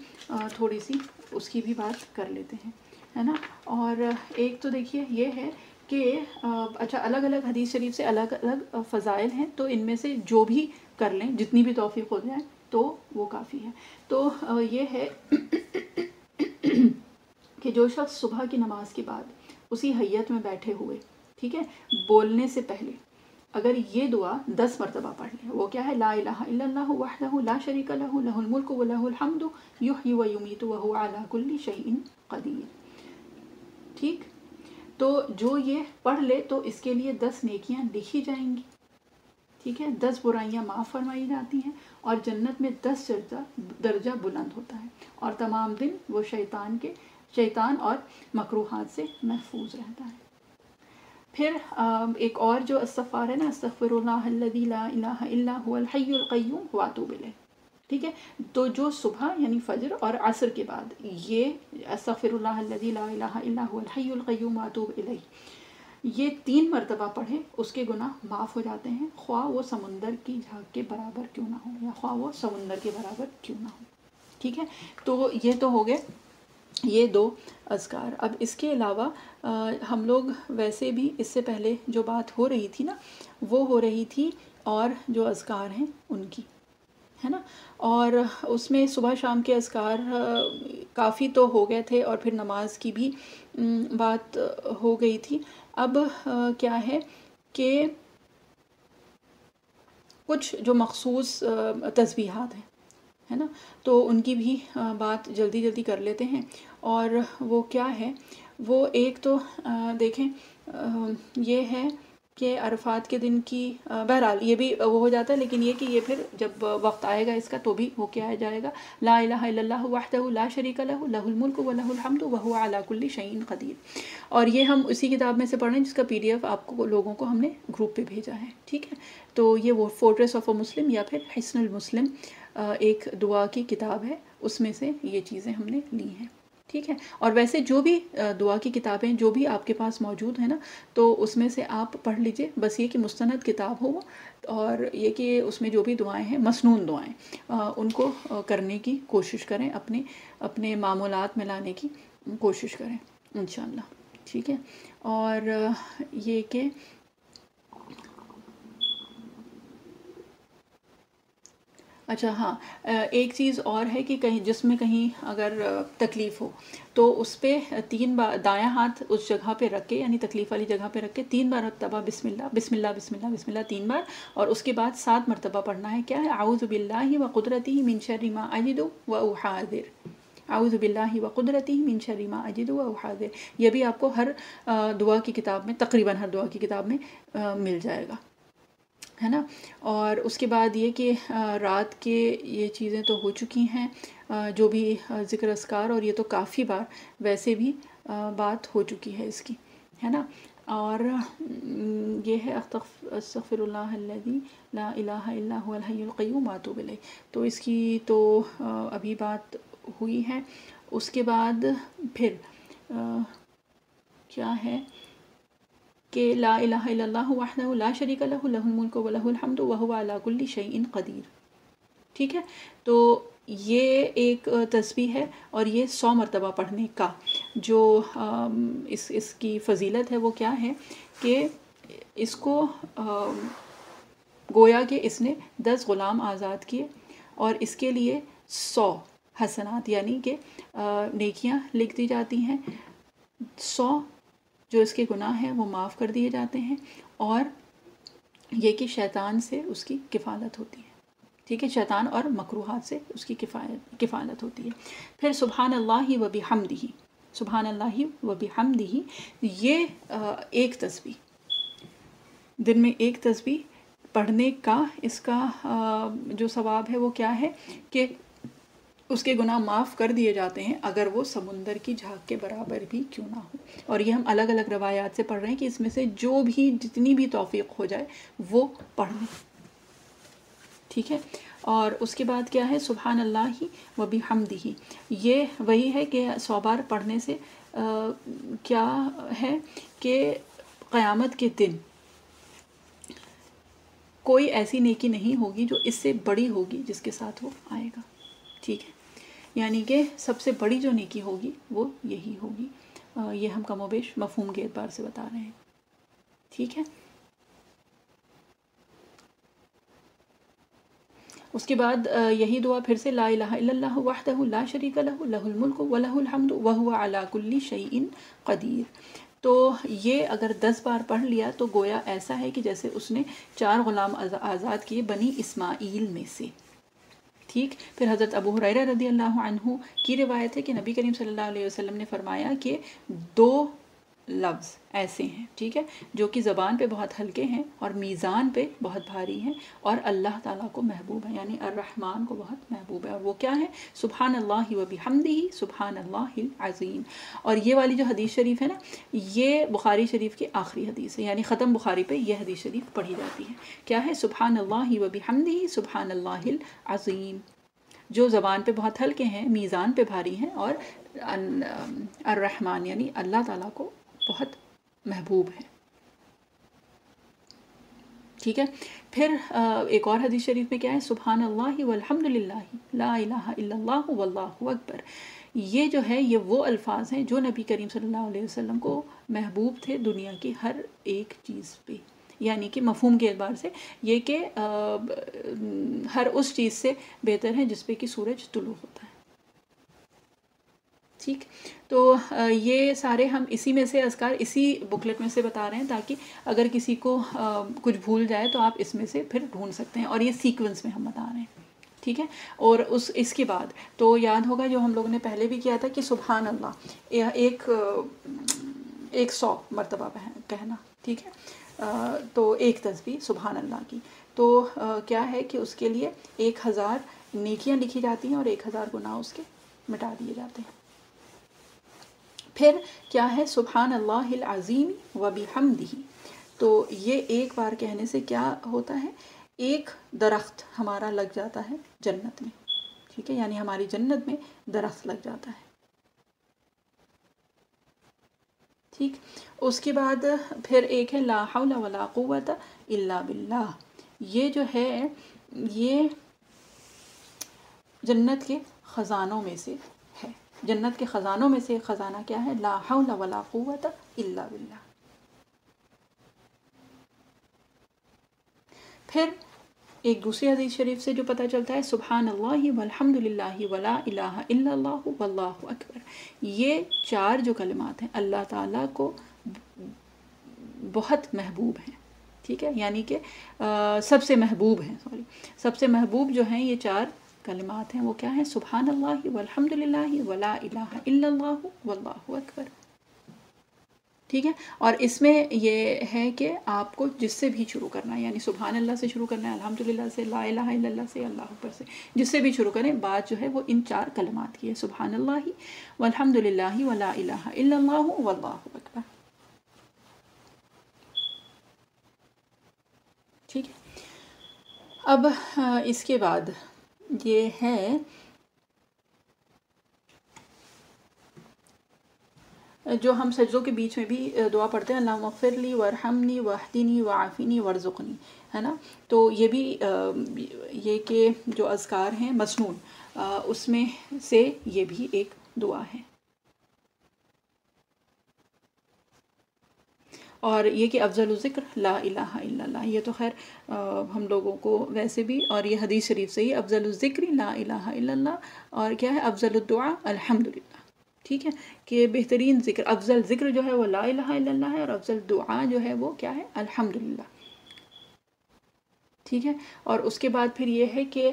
تھوڑی سی اس کی بھی بات کر لیتے ہیں، ہے نا۔ اور ایک تو دیکھیے یہ ہے کہ اچھا الگ الگ حدیث شریف سے الگ الگ فضائل ہیں تو ان میں سے جو بھی کر لیں جتنی بھی توفیق ہو جائے تو وہ کافی ہے۔ تو یہ ہے کہ جو شخص صبح کی نماز کے بعد اسی حیت میں بیٹھے ہوئے، ٹھیک ہے، بولنے سے پہلے اگر یہ دعا 10 مرتبہ پڑھ لے، وہ کیا ہے، لا الہ الا اللہ وحدہ لا شریک لہ لہ الملک ولہ الحمد یحیی ویمیت وہو علی کل شیء قدیر۔ ٹھیک، تو جو یہ پڑھ لے تو اس کے لیے 10 نیکیاں لکھی جائیں گی، ٹھیک ہے، 10 برائیاں معاف فرمائی جاتی ہیں اور جنت میں 10 درجہ بلند ہوتا ہے اور تمام دن وہ شیطان اور مکروہات سے محفوظ رہتا ہے۔ پھر ایک اور جو استغفار ہے نا، استغفر اللہ الذی لا الہ الا هو الحی القیوم واتوب الیہ، ٹھیک ہے، تو جو صبح یعنی فجر اور عصر کے بعد یہ استغفر اللہ الذی لا الہ الا هو الحی القیوم واتوب الیہ یہ 3 مرتبہ پڑھے اس کے گناہ معاف ہو جاتے ہیں، خواہ وہ سمندر کی جھاگ کے برابر کیوں نہ ہو یا خواہ وہ سمندر کے برابر کیوں نہ ہو۔ ٹھیک ہے، تو یہ تو ہو گئے یہ 2 اذکار۔ اب اس کے علاوہ ہم لوگ ویسے بھی اس سے پہلے جو بات ہو رہی تھی نا وہ ہو رہی تھی اور جو اذکار ہیں ان کی، ہے نا، اور اس میں صبح شام کے اذکار کافی تو ہو گئے تھے اور پھر نماز کی بھی بات ہو گئی تھی۔ اب کیا ہے کہ کچھ جو مخصوص تسبیحات ہیں، ہے نا، تو ان کی بھی بات جلدی جلدی کر لیتے ہیں۔ اور وہ کیا ہے، وہ ایک تو دیکھیں یہ ہے کہ عرفات کے دن کی بہرحال یہ بھی وہ ہو جاتا ہے، لیکن یہ کہ یہ پھر جب وقت آئے گا اس کا تو بھی ہو کے آ جائے گا، لا الہ الا اللہ وحدہ لا شریک لہ لہ الملک ولہ الحمد وہو علی کل شیء قدیر۔ اور یہ ہم اسی کتاب میں سے پڑھ رہے ہیں جس کا PDF آپ کو لوگوں کو ہم نے گروپ پہ بھیجا ہے، ٹھیک ہے۔ تو یہ وہ فورٹریس آف اے مسلم یا پھر حصن المسلم ایک دعا کی کتاب ہے، اس میں سے یہ چیزیں ہم نے لی ہیں، ٹھیک ہے۔ اور ویسے جو بھی دعا کی کتابیں جو بھی آپ کے پاس موجود ہیں نا تو اس میں سے آپ پڑھ لیجئے، بس یہ کہ مستند کتاب ہو اور یہ کہ اس میں جو بھی دعائیں ہیں مسنون دعائیں ان کو کرنے کی کوشش کریں، اپنے معمولات میں لانے کی کوشش کریں انشاءاللہ، ٹھیک ہے۔ اور یہ کہ اچھا ہاں ایک چیز اور ہے کہ کہیں جس میں کہیں اگر تکلیف ہو تو اس پہ 3 بار دایاں ہاتھ اس جگہ پہ رکھ کے یعنی تکلیف والی جگہ پہ رکھ کے 3 مرتبہ بسم اللہ بسم اللہ بسم اللہ بسم اللہ 3 بار، اور اس کے بعد 7 مرتبہ پڑھنا ہے کیا ہے، اعوذ باللہ وقدرتہ من شر ما اجد واحاذر، اعوذ باللہ وقدرتہ من شر ما اجد واحاذر۔ یہ بھی آپ کو ہر دعا کی کتاب میں تقریباً ہر دعا کی کتاب میں مل جائے گا، ہے نا۔ اور اس کے بعد یہ کہ رات کے یہ چیزیں تو ہو چکی ہیں جو بھی ذکر اذکار، اور یہ تو کافی بار ویسے بھی بات ہو چکی ہے اس کی، ہے نا۔ اور یہ ہے استغفر اللہ الذی لا الہ الا هو الحی القیوم واتوب الیہ، تو اس کی تو ابھی بات ہوئی ہے۔ اس کے بعد پھر کیا ہے کہ لا الہ الا اللہ وحدہ لا شریک لہ لہ الملک ولہ الحمد وہو علی کل شیء قدیر، ٹھیک ہے، تو یہ ایک تسبیح ہے، اور یہ 100 مرتبہ پڑھنے کا جو اس کی فضیلت ہے وہ کیا ہے کہ اس کو گویا کہ اس نے 10 غلام آزاد کیے، اور اس کے لیے 100 حسنات یعنی کہ نیکیاں لکھ دی جاتی ہیں، 100 جو اس کے گناہ ہیں وہ معاف کر دیے جاتے ہیں، اور یہ کہ شیطان سے اس کی کفالت ہوتی ہے، ٹھیک ہے، شیطان اور مکروہات سے اس کی کفالت ہوتی ہے۔ پھر سبحان اللہ و بحمدہ، سبحان اللہ و بحمدہ، یہ ایک تسبیح، دن میں ایک تسبیح پڑھنے کا اس کا جو ثواب ہے وہ کیا ہے کہ اس کے گناہ معاف کر دیے جاتے ہیں، اگر وہ سمندر کی جھاگ کے برابر بھی کیوں نہ ہو۔ اور یہ ہم الگ الگ روایات سے پڑھ رہے ہیں کہ اس میں سے جو بھی جتنی بھی توفیق ہو جائے وہ پڑھ لیں، ٹھیک ہے۔ اور اس کے بعد کیا ہے سبحان اللہ و بحمدہ، یہ وہی ہے کہ 100 بار پڑھنے سے کیا ہے کہ قیامت کے دن کوئی ایسی نیکی نہیں ہوگی جو اس سے بڑی ہوگی جس کے ساتھ وہ آئے گا، ٹھیک ہے، یعنی کہ سب سے بڑی جو نیکی ہوگی وہ یہی ہوگی۔ یہ ہم کم و بیش مفہوم کے اعتبار سے بتا رہے ہیں، ٹھیک ہے۔ اس کے بعد یہی دعا پھر سے، لا الہ الا اللہ وحدہ لا شریک لہ لہ الملک ولہ الحمد وہو علی کل شیء قدیر۔ تو یہ اگر 10 بار پڑھ لیا تو گویا ایسا ہے کہ جیسے اس نے 4 غلام آزاد کیے بنی اسماعیل میں سے، ٹھیک۔ پھر حضرت ابو ہریرہ رضی اللہ عنہ کی روایت ہے کہ نبی کریم صلی اللہ علیہ وسلم نے فرمایا کہ 2 لفظ ایسے ہیں، ٹھیک ہے، جو کہ زبان پہ بہت ہلکے ہیں اور میزان پہ بہت بھاری ہیں، اور اللہ تعالیٰ کو محبوب ہیں، یعنی الرحمن کو بہت محبوب ہے، اور وہ کیا ہے سبحان اللہ و بحمدہ سبحان اللہ العظیم۔ اور یہ والی جو حدیث شریف ہے نا، یہ بخاری شریف کی آخری حدیث ہے، یعنی ختم بخاری پہ یہ حدیث شریف پڑھی جاتی ہے، کیا ہے سبحان اللہ و بحمدہ سبحان اللہ العظیم، جو زبان پہ بہت ہلکے ہیں، میزان پہ بھاری ہیں، اور الرحمن یعنی اللہ تعالیٰ کو بہت محبوب ہے، ٹھیک ہے۔ پھر ایک اور حدیث شریف میں کیا ہے سبحان اللہ والحمد للہ لا الہ الا اللہ واللہ اکبر۔ یہ جو ہے یہ وہ الفاظ ہیں جو نبی کریم صلی اللہ علیہ وسلم کو محبوب تھے دنیا کی ہر ایک چیز پہ، یعنی کہ مفہوم کے اعتبار سے یہ کہ ہر اس چیز سے بہتر ہے جس پہ کہ سورج طلوع ہوتا ہے، ٹھیک۔ تو یہ سارے ہم اسی میں سے اذکار اسی بکلٹ میں سے بتا رہے ہیں تاکہ اگر کسی کو کچھ بھول جائے تو آپ اس میں سے پھر ڈھونڈ سکتے ہیں، اور یہ سیکوینس میں ہم بتا رہے ہیں، ٹھیک ہے۔ اور اس کے بعد تو یاد ہوگا جو ہم لوگوں نے پہلے بھی کیا تھا کہ سبحان اللہ ایک 100 مرتبہ کہنا، ٹھیک ہے، تو ایک تسبیح سبحان اللہ کی، تو کیا ہے کہ اس کے لیے 1000 نیکیاں لکھی جاتی ہیں اور 1000 گناہ اس کے مٹا دیے جاتے ہیں۔ پھر کیا ہے سبحان اللہ العظیم و بحمدہ، تو یہ ایک بار کہنے سے کیا ہوتا ہے، ایک درخت ہمارا لگ جاتا ہے جنت میں، ٹھیک ہے، یعنی ہماری جنت میں درخت لگ جاتا ہے، ٹھیک۔ اس کے بعد پھر ایک ہے لا حول ولا قوت الا باللہ، یہ جو ہے یہ جنت کے خزانوں میں سے ہے، جنت کے خزانوں میں سے ایک خزانہ کیا ہے لا حول ولا قوت الا باللہ۔ پھر ایک دوسری حدیث شریف سے جو پتہ چلتا ہے سبحان اللہ والحمد للہ ولا الہ الا اللہ واللہ اکبر، یہ 4 جو کلمات ہیں اللہ تعالیٰ کو بہت محبوب ہیں، ٹھیک ہے، یعنی کہ سب سے محبوب ہیں، سب سے محبوب جو ہیں یہ 4 کلمات ہیں، وہ کیا ہیں سبحان اللہ والحمد للہ ولا الہ الا اللہ واللہ اکبر، ٹھیک ہے۔ اور اس میں یہ ہے کہ آپ کو جس سے بھی شروع کرنا ہے، یعنی سبحان اللہ سے شروع کرنا ہے، الحمدللہ سے، لا الہ الا اللہ سے، اللہ اکبر سے، جس سے بھی شروع کریں، بات جو ہے وہ ان 4 کلمات کی ہے سبحان اللہ والحمد للہ ولا الہ الا اللہ واللہ اکبر، ٹھیک ہے۔ اب اس کے بعد یہ ہے جو ہم سجدوں کے بیچ میں بھی دعا پڑھتے ہیں اللہم اغفر لی وارحمنی واہدنی وعافنی وارزقنی، ہے نا. تو یہ بھی یہ کہ جو اذکار ہیں مسنون اس میں سے یہ بھی ایک دعا ہے. اور یہ کہ افضل الذکر لا الہ الا اللہ، یہ تو خیر ہم لوگوں کو ویسے بھی، اور یہ حدیث شریف سے ہی، افضل الذکر لا الہ الا اللہ، اور کیا ہے افضل الدعاء الحمدللہ. ٹھیک ہے کہ بہترین ذکر، افضل ذکر جو ہے وہ لا الہ الا اللہ ہے، اور افضل دعا جو ہے وہ کیا ہے الحمدللہ. ٹھیک ہے. اور اس کے بعد پھر یہ ہے کہ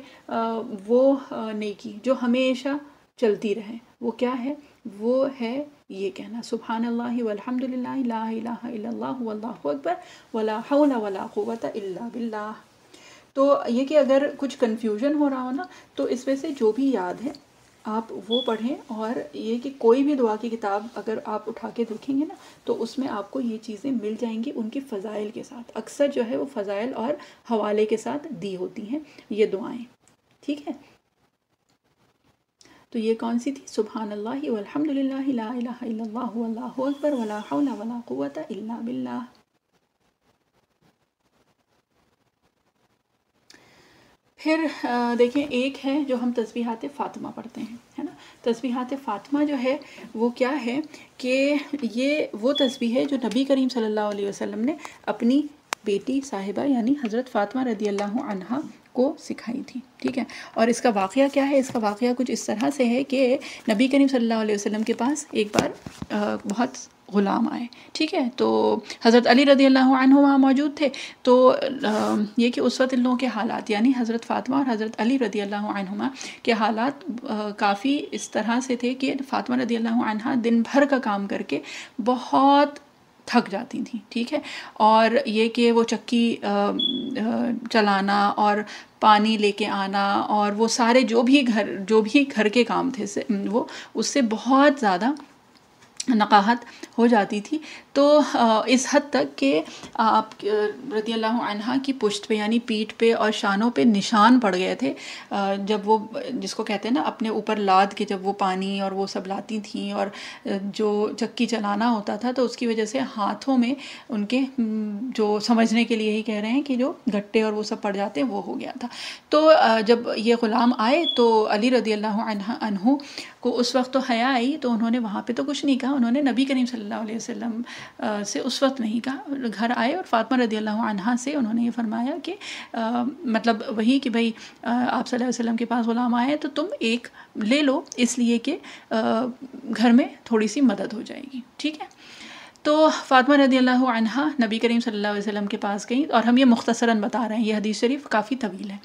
وہ نیکی جو ہمیشہ چلتی رہے، وہ کیا ہے؟ وہ ہے یہ کہنا سبحان اللہ والحمد للہ لا الہ الا اللہ واللہ اکبر ولا حول ولا قوة الا باللہ. تو یہ کہ اگر کچھ کنفیوژن ہو رہا ہو نا تو اس میں سے جو بھی یاد ہے آپ وہ پڑھیں، اور یہ کہ کوئی بھی دعا کی کتاب اگر آپ اٹھا کے دیکھیں گے نا تو اس میں آپ کو یہ چیزیں مل جائیں گی ان کی فضائل کے ساتھ. اکثر جو ہے وہ فضائل اور حوالے کے ساتھ دی ہوتی ہیں یہ دعائیں. ٹھیک ہے. تو یہ کون سی تھی؟ سبحان اللہ والحمد للہ لا الہ الا اللہ واللہ اکبر ولا حول ولا قوة الا باللہ. پھر دیکھیں ایک ہے جو ہم تسبیحات فاطمہ پڑھتے ہیں، ہے نا. تسبیحات فاطمہ جو ہے وہ کیا ہے کہ یہ وہ تسبیح ہے جو نبی کریم صلی اللہ علیہ وسلم نے اپنی بیٹی صاحبہ یعنی حضرت فاطمہ رضی اللہ عنہا کو سکھائی تھی. ٹھیک ہے. اور اس کا واقعہ کیا ہے؟ اس کا واقعہ کچھ اس طرح سے ہے کہ نبی کریم صلی اللہ علیہ وسلم کے پاس ایک بار بہت غلام آئے. ٹھیک ہے. تو حضرت علی رضی اللہ عنہ وہاں موجود تھے. تو یہ کہ اس وقت ان لوگوں کے حالات یعنی حضرت فاطمہ اور حضرت علی رضی اللہ عنہما کے حالات کافی اس طرح سے تھے کہ فاطمہ رضی اللہ عنہا دن بھر کا کام کر کے بہت تھک جاتی تھیں. ٹھیک ہے. اور یہ کہ وہ چکی چلانا اور پانی لے کے آنا اور وہ سارے جو بھی گھر کے کام تھے وہ اس سے بہت زیادہ نقاہت ہو جاتی تھی. تو اس حد تک کہ آپ رضی اللہ عنہا کی پشت پہ یعنی پیٹھ پہ اور شانوں پہ نشان پڑ گئے تھے جب وہ جس کو کہتے ہیں نا اپنے اوپر لاد کے جب وہ پانی اور وہ سب لاتی تھیں اور جو چکی چلانا ہوتا تھا تو اس کی وجہ سے ہاتھوں میں ان کے جو سمجھنے کے لیے ہی کہہ رہے ہیں کہ جو گھٹے اور وہ سب پڑ جاتے ہیں وہ ہو گیا تھا. تو جب یہ غلام آئے تو علی رضی اللہ عنہ کو اس وقت تو حیا آئی تو انہوں نے وہاں پہ تو کچھ نہیں کہا. انہوں نے نبی کریم صلی اللہ علیہ وسلم سے اس وقت نہیں کہا. گھر آئے اور فاطمہ رضی اللہ عنہا سے انہوں نے یہ فرمایا کہ مطلب وہی کہ بھائی آپ صلی اللہ علیہ وسلم کے پاس غلام آئے تو تم ایک لے لو اس لیے کہ گھر میں تھوڑی سی مدد ہو جائے گی. ٹھیک ہے. تو فاطمہ رضی اللہ عنہا نبی کریم صلی اللہ علیہ وسلم کے پاس گئیں اور ہم یہ مختصراً بتا رہے ہیں، یہ حدیث شریف کافی طویل ہے.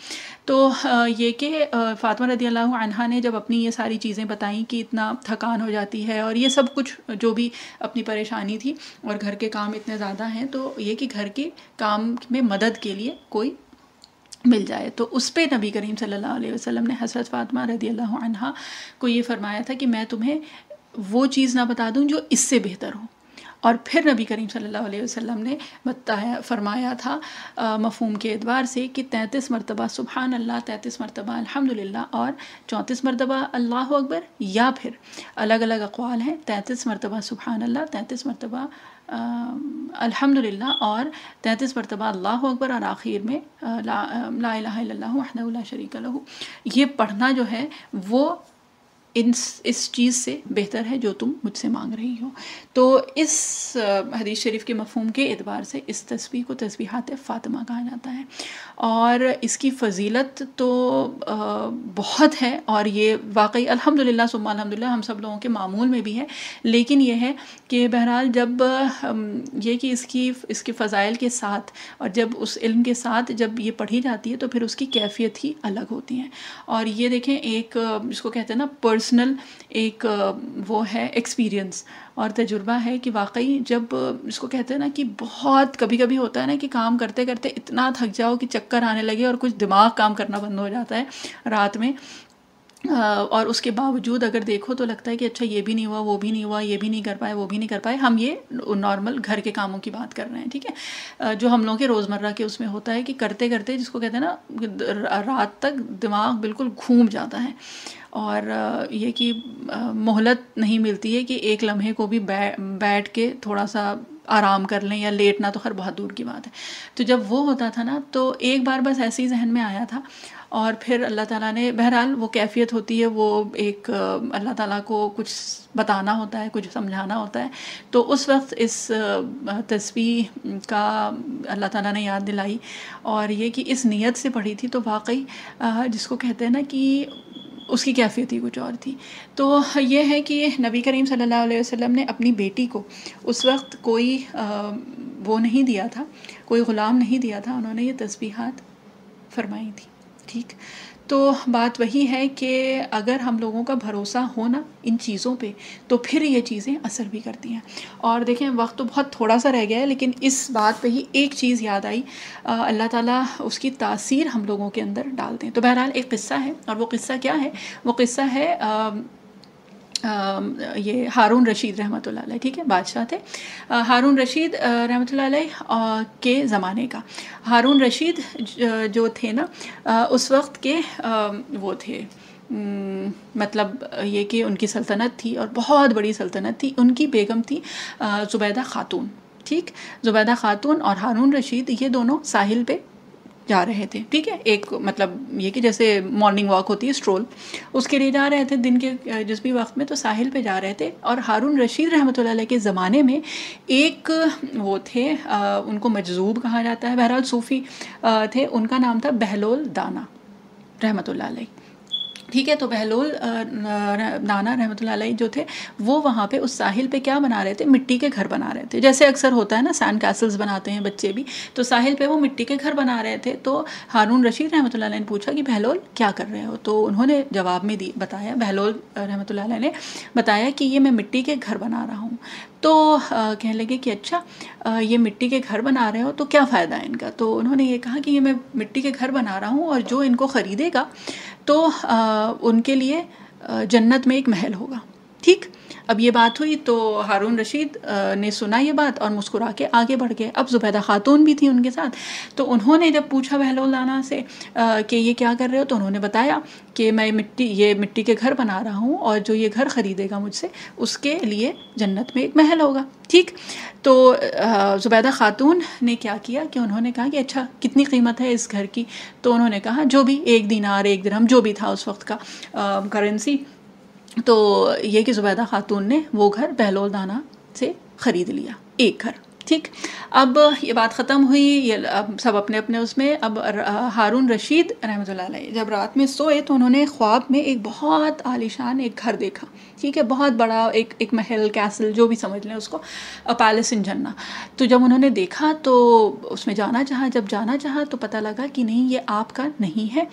تو یہ کہ فاطمہ رضی اللہ عنہا نے جب اپنی یہ ساری چیزیں بتائیں کہ اتنا تھکان ہو جاتی ہے اور یہ سب کچھ جو بھی اپنی پریشانی تھی اور گھر کے کام اتنے زیادہ ہیں تو یہ کہ گھر کے کام میں مدد کے لیے کوئی مل جائے. تو اس پہ نبی کریم صلی اللہ علیہ وسلم نے حضرت فاطمہ رضی اللہ عنہا کو یہ فرمایا تھا کہ میں تمہیں وہ چیز نہ بتا دوں جو اس سے بہتر ہو. اور پھر نبی کریم صلی اللہ علیہ وسلم نے فرمایا تھا مفہوم کے اعتبار سے کہ 33 مرتبہ سبحان اللہ، 33 مرتبہ الحمدللہ اور 34 مرتبہ اللہ اکبر، یا پھر الگ الگ اقوال ہیں 33 مرتبہ سبحان اللہ، 33 مرتبہ الحمدللہ اور 33 مرتبہ اللہ اکبر، اور آخر میں لا الہ الا اللہ وحدہ لا شریک لہ. یہ پڑھنا جو ہے وہ اس چیز سے بہتر ہے جو تم مجھ سے مانگ رہی ہو. تو اس حدیث شریف کے مفہوم کے اعتبار سے اس تسبیح کو تسبیحات فاطمہ کہا جاتا ہے. اور اس کی فضیلت تو بہت ہے اور یہ واقعی الحمدللہ ثم الحمدللہ ہم سب لوگوں کے معمول میں بھی ہے. لیکن یہ ہے کہ بہرحال جب یہ کہ اس کی فضائل کے ساتھ اور جب اس علم کے ساتھ جب یہ پڑھی جاتی ہے تو پھر اس کی کیفیت ہی الگ ہوتی ہیں. اور یہ دیکھیں ایک جس کو کہتے ہیں نا پرسنل ایک وہ ہے ایکسپیرینس اور تجربہ ہے کہ واقعی جب اس کو کہتے ہیں نا کہ بہت کبھی کبھی ہوتا ہے نا کہ کام کرتے کرتے اتنا تھک جاؤ کہ چکر آنے لگے اور کچھ دماغ کام کرنا بند ہو جاتا ہے رات میں، اور اس کے باوجود اگر دیکھو تو لگتا ہے کہ اچھا یہ بھی نہیں ہوا، وہ بھی نہیں ہوا، یہ بھی نہیں کر پائے، وہ بھی نہیں کر پائے. ہم یہ نارمل گھر کے کاموں کی بات کر رہے ہیں. ٹھیک ہے. جو ہم لوگوں کے روزمرہ کے اس میں ہوتا ہے کہ کرتے کرتے جس کو کہتے ہیں نا رات تک دماغ بالکل گھوم جاتا ہے اور یہ کہ مہلت نہیں ملتی ہے کہ ایک لمحے کو بھی بیٹھ کے تھوڑا سا آرام کر لیں یا لیٹنا تو خیر بہت دور کی بات ہے. تو جب وہ ہوتا تھا نا تو ایک بار بس ایسے ہی ذہن میں آیا تھا، اور پھر اللہ تعالیٰ نے، بہرحال وہ کیفیت ہوتی ہے، وہ ایک اللہ تعالیٰ کو کچھ بتانا ہوتا ہے، کچھ سمجھانا ہوتا ہے. تو اس وقت اس تسبیح کا اللہ تعالیٰ نے یاد دلائی، اور یہ کہ اس نیت سے پڑھی تھی، تو واقعی جس کو کہتے ہیں نا کہ اس کی کیفیت ہی کچھ اور تھی. تو یہ ہے کہ نبی کریم صلی اللہ علیہ وسلم نے اپنی بیٹی کو اس وقت کوئی وہ نہیں دیا تھا، کوئی غلام نہیں دیا تھا، انہوں نے یہ تسبیحات فرمائی تھی. ٹھیک، تو بات وہی ہے کہ اگر ہم لوگوں کا بھروسہ ہو نا ان چیزوں پہ تو پھر یہ چیزیں اثر بھی کرتی ہیں. اور دیکھیں وقت تو بہت تھوڑا سا رہ گیا ہے، لیکن اس بات پہ ہی ایک چیز یاد آئی، اللہ تعالیٰ اس کی تاثیر ہم لوگوں کے اندر ڈالتے ہیں. تو بہرحال ایک قصہ ہے، اور وہ قصہ کیا ہے؟ وہ قصہ ہے یہ ہارون رشید رحمۃ اللہ علیہ. ٹھیک ہے، بادشاہ تھے ہارون رشید رحمۃ اللہ علیہ کے زمانے کا. ہارون رشید جو تھے نا اس وقت کے وہ تھے، مطلب یہ کہ ان کی سلطنت تھی اور بہت بڑی سلطنت تھی. ان کی بیگم تھی زبیدہ خاتون. ٹھیک، زبیدہ خاتون اور ہارون رشید یہ دونوں ساحل پہ جا رہے تھے. ٹھیک ہے، ایک مطلب یہ کہ جیسے مارننگ واک ہوتی ہے، اسٹرول، اس کے لیے جا رہے تھے دن کے جس بھی وقت میں، تو ساحل پہ جا رہے تھے. اور ہارون رشید رحمۃ اللہ علیہ کے زمانے میں ایک وہ تھے، ان کو مجذوب کہا جاتا ہے، بہرحال صوفی تھے، ان کا نام تھا بہلول دانا رحمۃ اللہ علیہ. ٹھیک ہے، تو بہلول دانا رحمۃ اللہ علیہ جو تھے وہ وہاں پہ اس ساحل پہ کیا بنا رہے تھے؟ مٹی کے گھر بنا رہے تھے. جیسے اکثر ہوتا ہے نا، سینڈ کیسلز بناتے ہیں بچے بھی، تو ساحل پہ وہ مٹی کے گھر بنا رہے تھے. تو ہارون رشید رحمۃ اللہ علیہ نے پوچھا کہ بہلول کیا کر رہے ہو؟ تو انہوں نے جواب میں بتایا، بہلول رحمۃ اللہ علیہ نے بتایا کہ یہ میں مٹی کے گھر بنا رہا ہوں. تو کہنے لگے کہ اچھا یہ مٹی کے گھر بنا رہے ہو تو کیا فائدہ ہے ان کا؟ تو انہوں نے یہ کہا کہ یہ میں مٹی کے گھر بنا رہا ہوں، اور جو ان کو خریدے گا تو ان کے لیے جنت میں ایک محل ہوگا. ٹھیک، اب یہ بات ہوئی تو ہارون رشید نے سنا یہ بات اور مسکرا کے آگے بڑھ گئے. اب زبیدہ خاتون بھی تھی ان کے ساتھ، تو انہوں نے جب پوچھا بہلول دانا سے کہ یہ کیا کر رہے ہو، تو انہوں نے بتایا کہ میں یہ مٹی کے گھر بنا رہا ہوں، اور جو یہ گھر خریدے گا مجھ سے اس کے لیے جنت میں ایک محل ہوگا. ٹھیک، تو زبیدہ خاتون نے کیا کیا کہ انہوں نے کہا کہ اچھا کتنی قیمت ہے اس گھر کی؟ تو انہوں نے کہا جو بھی 1 دینار 1 درہم جو بھی تھا اس وقت کا کرنسی. تو یہ کہ زبیدہ خاتون نے وہ گھر بہلول دانا سے خرید لیا، ایک گھر. ٹھیک، اب یہ بات ختم ہوئی، یہ اب سب اپنے اپنے اس میں. اب ہارون رشید رحمۃ اللہ علیہ جب رات میں سوئے تو انہوں نے خواب میں ایک بہت عالیشان ایک گھر دیکھا. ٹھیک ہے، بہت بڑا ایک محل، کیسل جو بھی سمجھ لیں اس کو، پیلس ان جنہ. تو جب انہوں نے دیکھا تو اس میں جانا چاہا. جب جانا چاہا تو پتہ لگا کہ نہیں، یہ آپ کا نہیں ہے.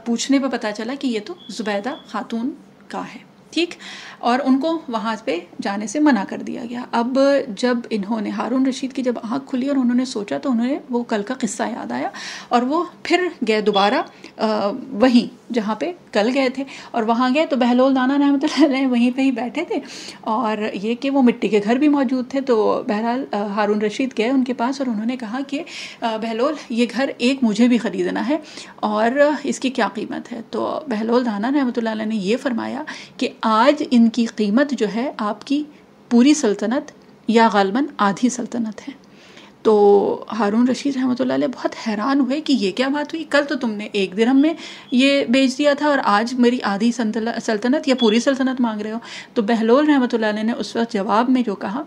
پوچھنے پہ پتہ چلا کہ یہ تو زبیدہ خاتون کا ہے. ٹھیک، اور ان کو وہاں پہ جانے سے منع کر دیا گیا. اب جب انہوں نے، ہارون رشید کی جب آنکھ کھلی اور انہوں نے سوچا، تو انہوں نے وہ کل کا قصہ یاد آیا، اور وہ پھر گئے دوبارہ وہیں جہاں پہ کل گئے تھے، اور وہاں گئے تو بہلول دانا رحمۃ اللہ علیہ وہیں پہ ہی بیٹھے تھے، اور یہ کہ وہ مٹی کے گھر بھی موجود تھے. تو بہرحال ہارون رشید گئے ان کے پاس اور انہوں نے کہا کہ بہلول یہ گھر ایک مجھے بھی خریدنا ہے، اور اس کی کیا قیمت ہے؟ تو بہلول دانا رحمۃ اللہ علیہ نے یہ فرمایا کہ آج ان کی قیمت جو ہے آپ کی پوری سلطنت یا غالباً آدھی سلطنت ہے. تو ہارون رشید رحمۃ اللہ علیہ بہت حیران ہوئے کہ یہ کیا بات ہوئی، کل تو تم نے 1 درہم میں یہ بیچ دیا تھا، اور آج میری آدھی سلطنت یا پوری سلطنت مانگ رہے ہو. تو بہلول رحمۃ اللہ علیہ نے اس وقت جواب میں جو کہا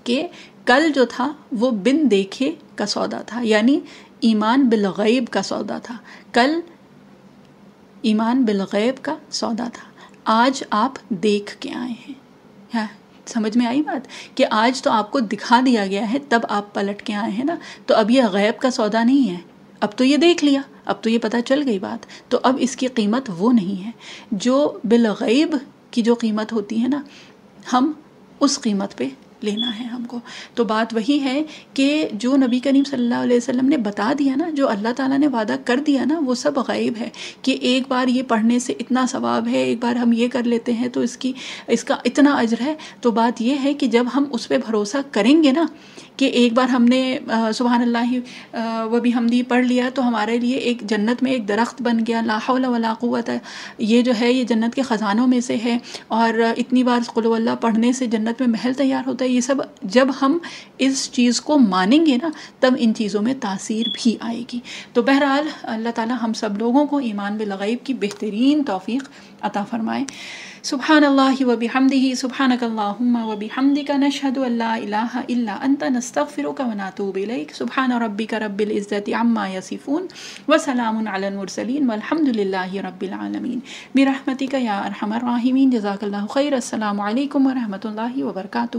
کہ کل جو تھا وہ بن دیکھے کا سودا تھا، یعنی ایمان بالغیب کا سودا تھا. کل ایمان بالغیب کا سودا تھا، آج آپ دیکھ کے آئے ہیں. سمجھ میں آئی بات کہ آج تو آپ کو دکھا دیا گیا ہے، تب آپ پلٹ کے آئے ہیں نا. تو اب یہ غیب کا سودا نہیں ہے، اب تو یہ دیکھ لیا، اب تو یہ پتہ چل گئی بات. تو اب اس کی قیمت وہ نہیں ہے جو بالغیب کی جو قیمت ہوتی ہے نا، ہم اس قیمت پہ لینا ہے ہم کو. تو بات وہی ہے کہ جو نبی کریم صلی اللہ علیہ وسلم نے بتا دیا نا، جو اللہ تعالیٰ نے وعدہ کر دیا نا، وہ سب غیب ہے. کہ ایک بار یہ پڑھنے سے اتنا ثواب ہے، ایک بار ہم یہ کر لیتے ہیں تو اس کا اتنا اجر ہے. تو بات یہ ہے کہ جب ہم اس پہ بھروسہ کریں گے نا کہ ایک بار ہم نے سبحان اللہ و بحمدہ پڑھ لیا تو ہمارے لیے ایک جنت میں ایک درخت بن گیا، لا حول ولا قوت، یہ جو ہے یہ جنت کے خزانوں میں سے ہے، اور اتنی بار قل هو اللہ پڑھنے سے جنت میں محل تیار ہوتا ہے۔ یہ سب جب ہم اس چیز کو مانیں گے نا تب ان چیزوں میں تاثیر بھی آئے گی۔ تو بہرحال اللہ تعالی ہم سب لوگوں کو ایمان بالغیب کی بہترین توفیق عطا فرمائے۔ سبحان اللہ و بحمدہ، سبحانک اللہم و بحمدک، نشہد ان لا الہ الا انت، نستغفرک و نتوب الیک۔ سبحان ربک رب العزۃ عما یصفون وسلام علی المرسلین والحمد للہ رب العالمین برحمتک یا ارحم الراحمین۔ جزاک اللہ خیر۔ السلام علیکم و رحمۃ اللہ وبرکاتہ۔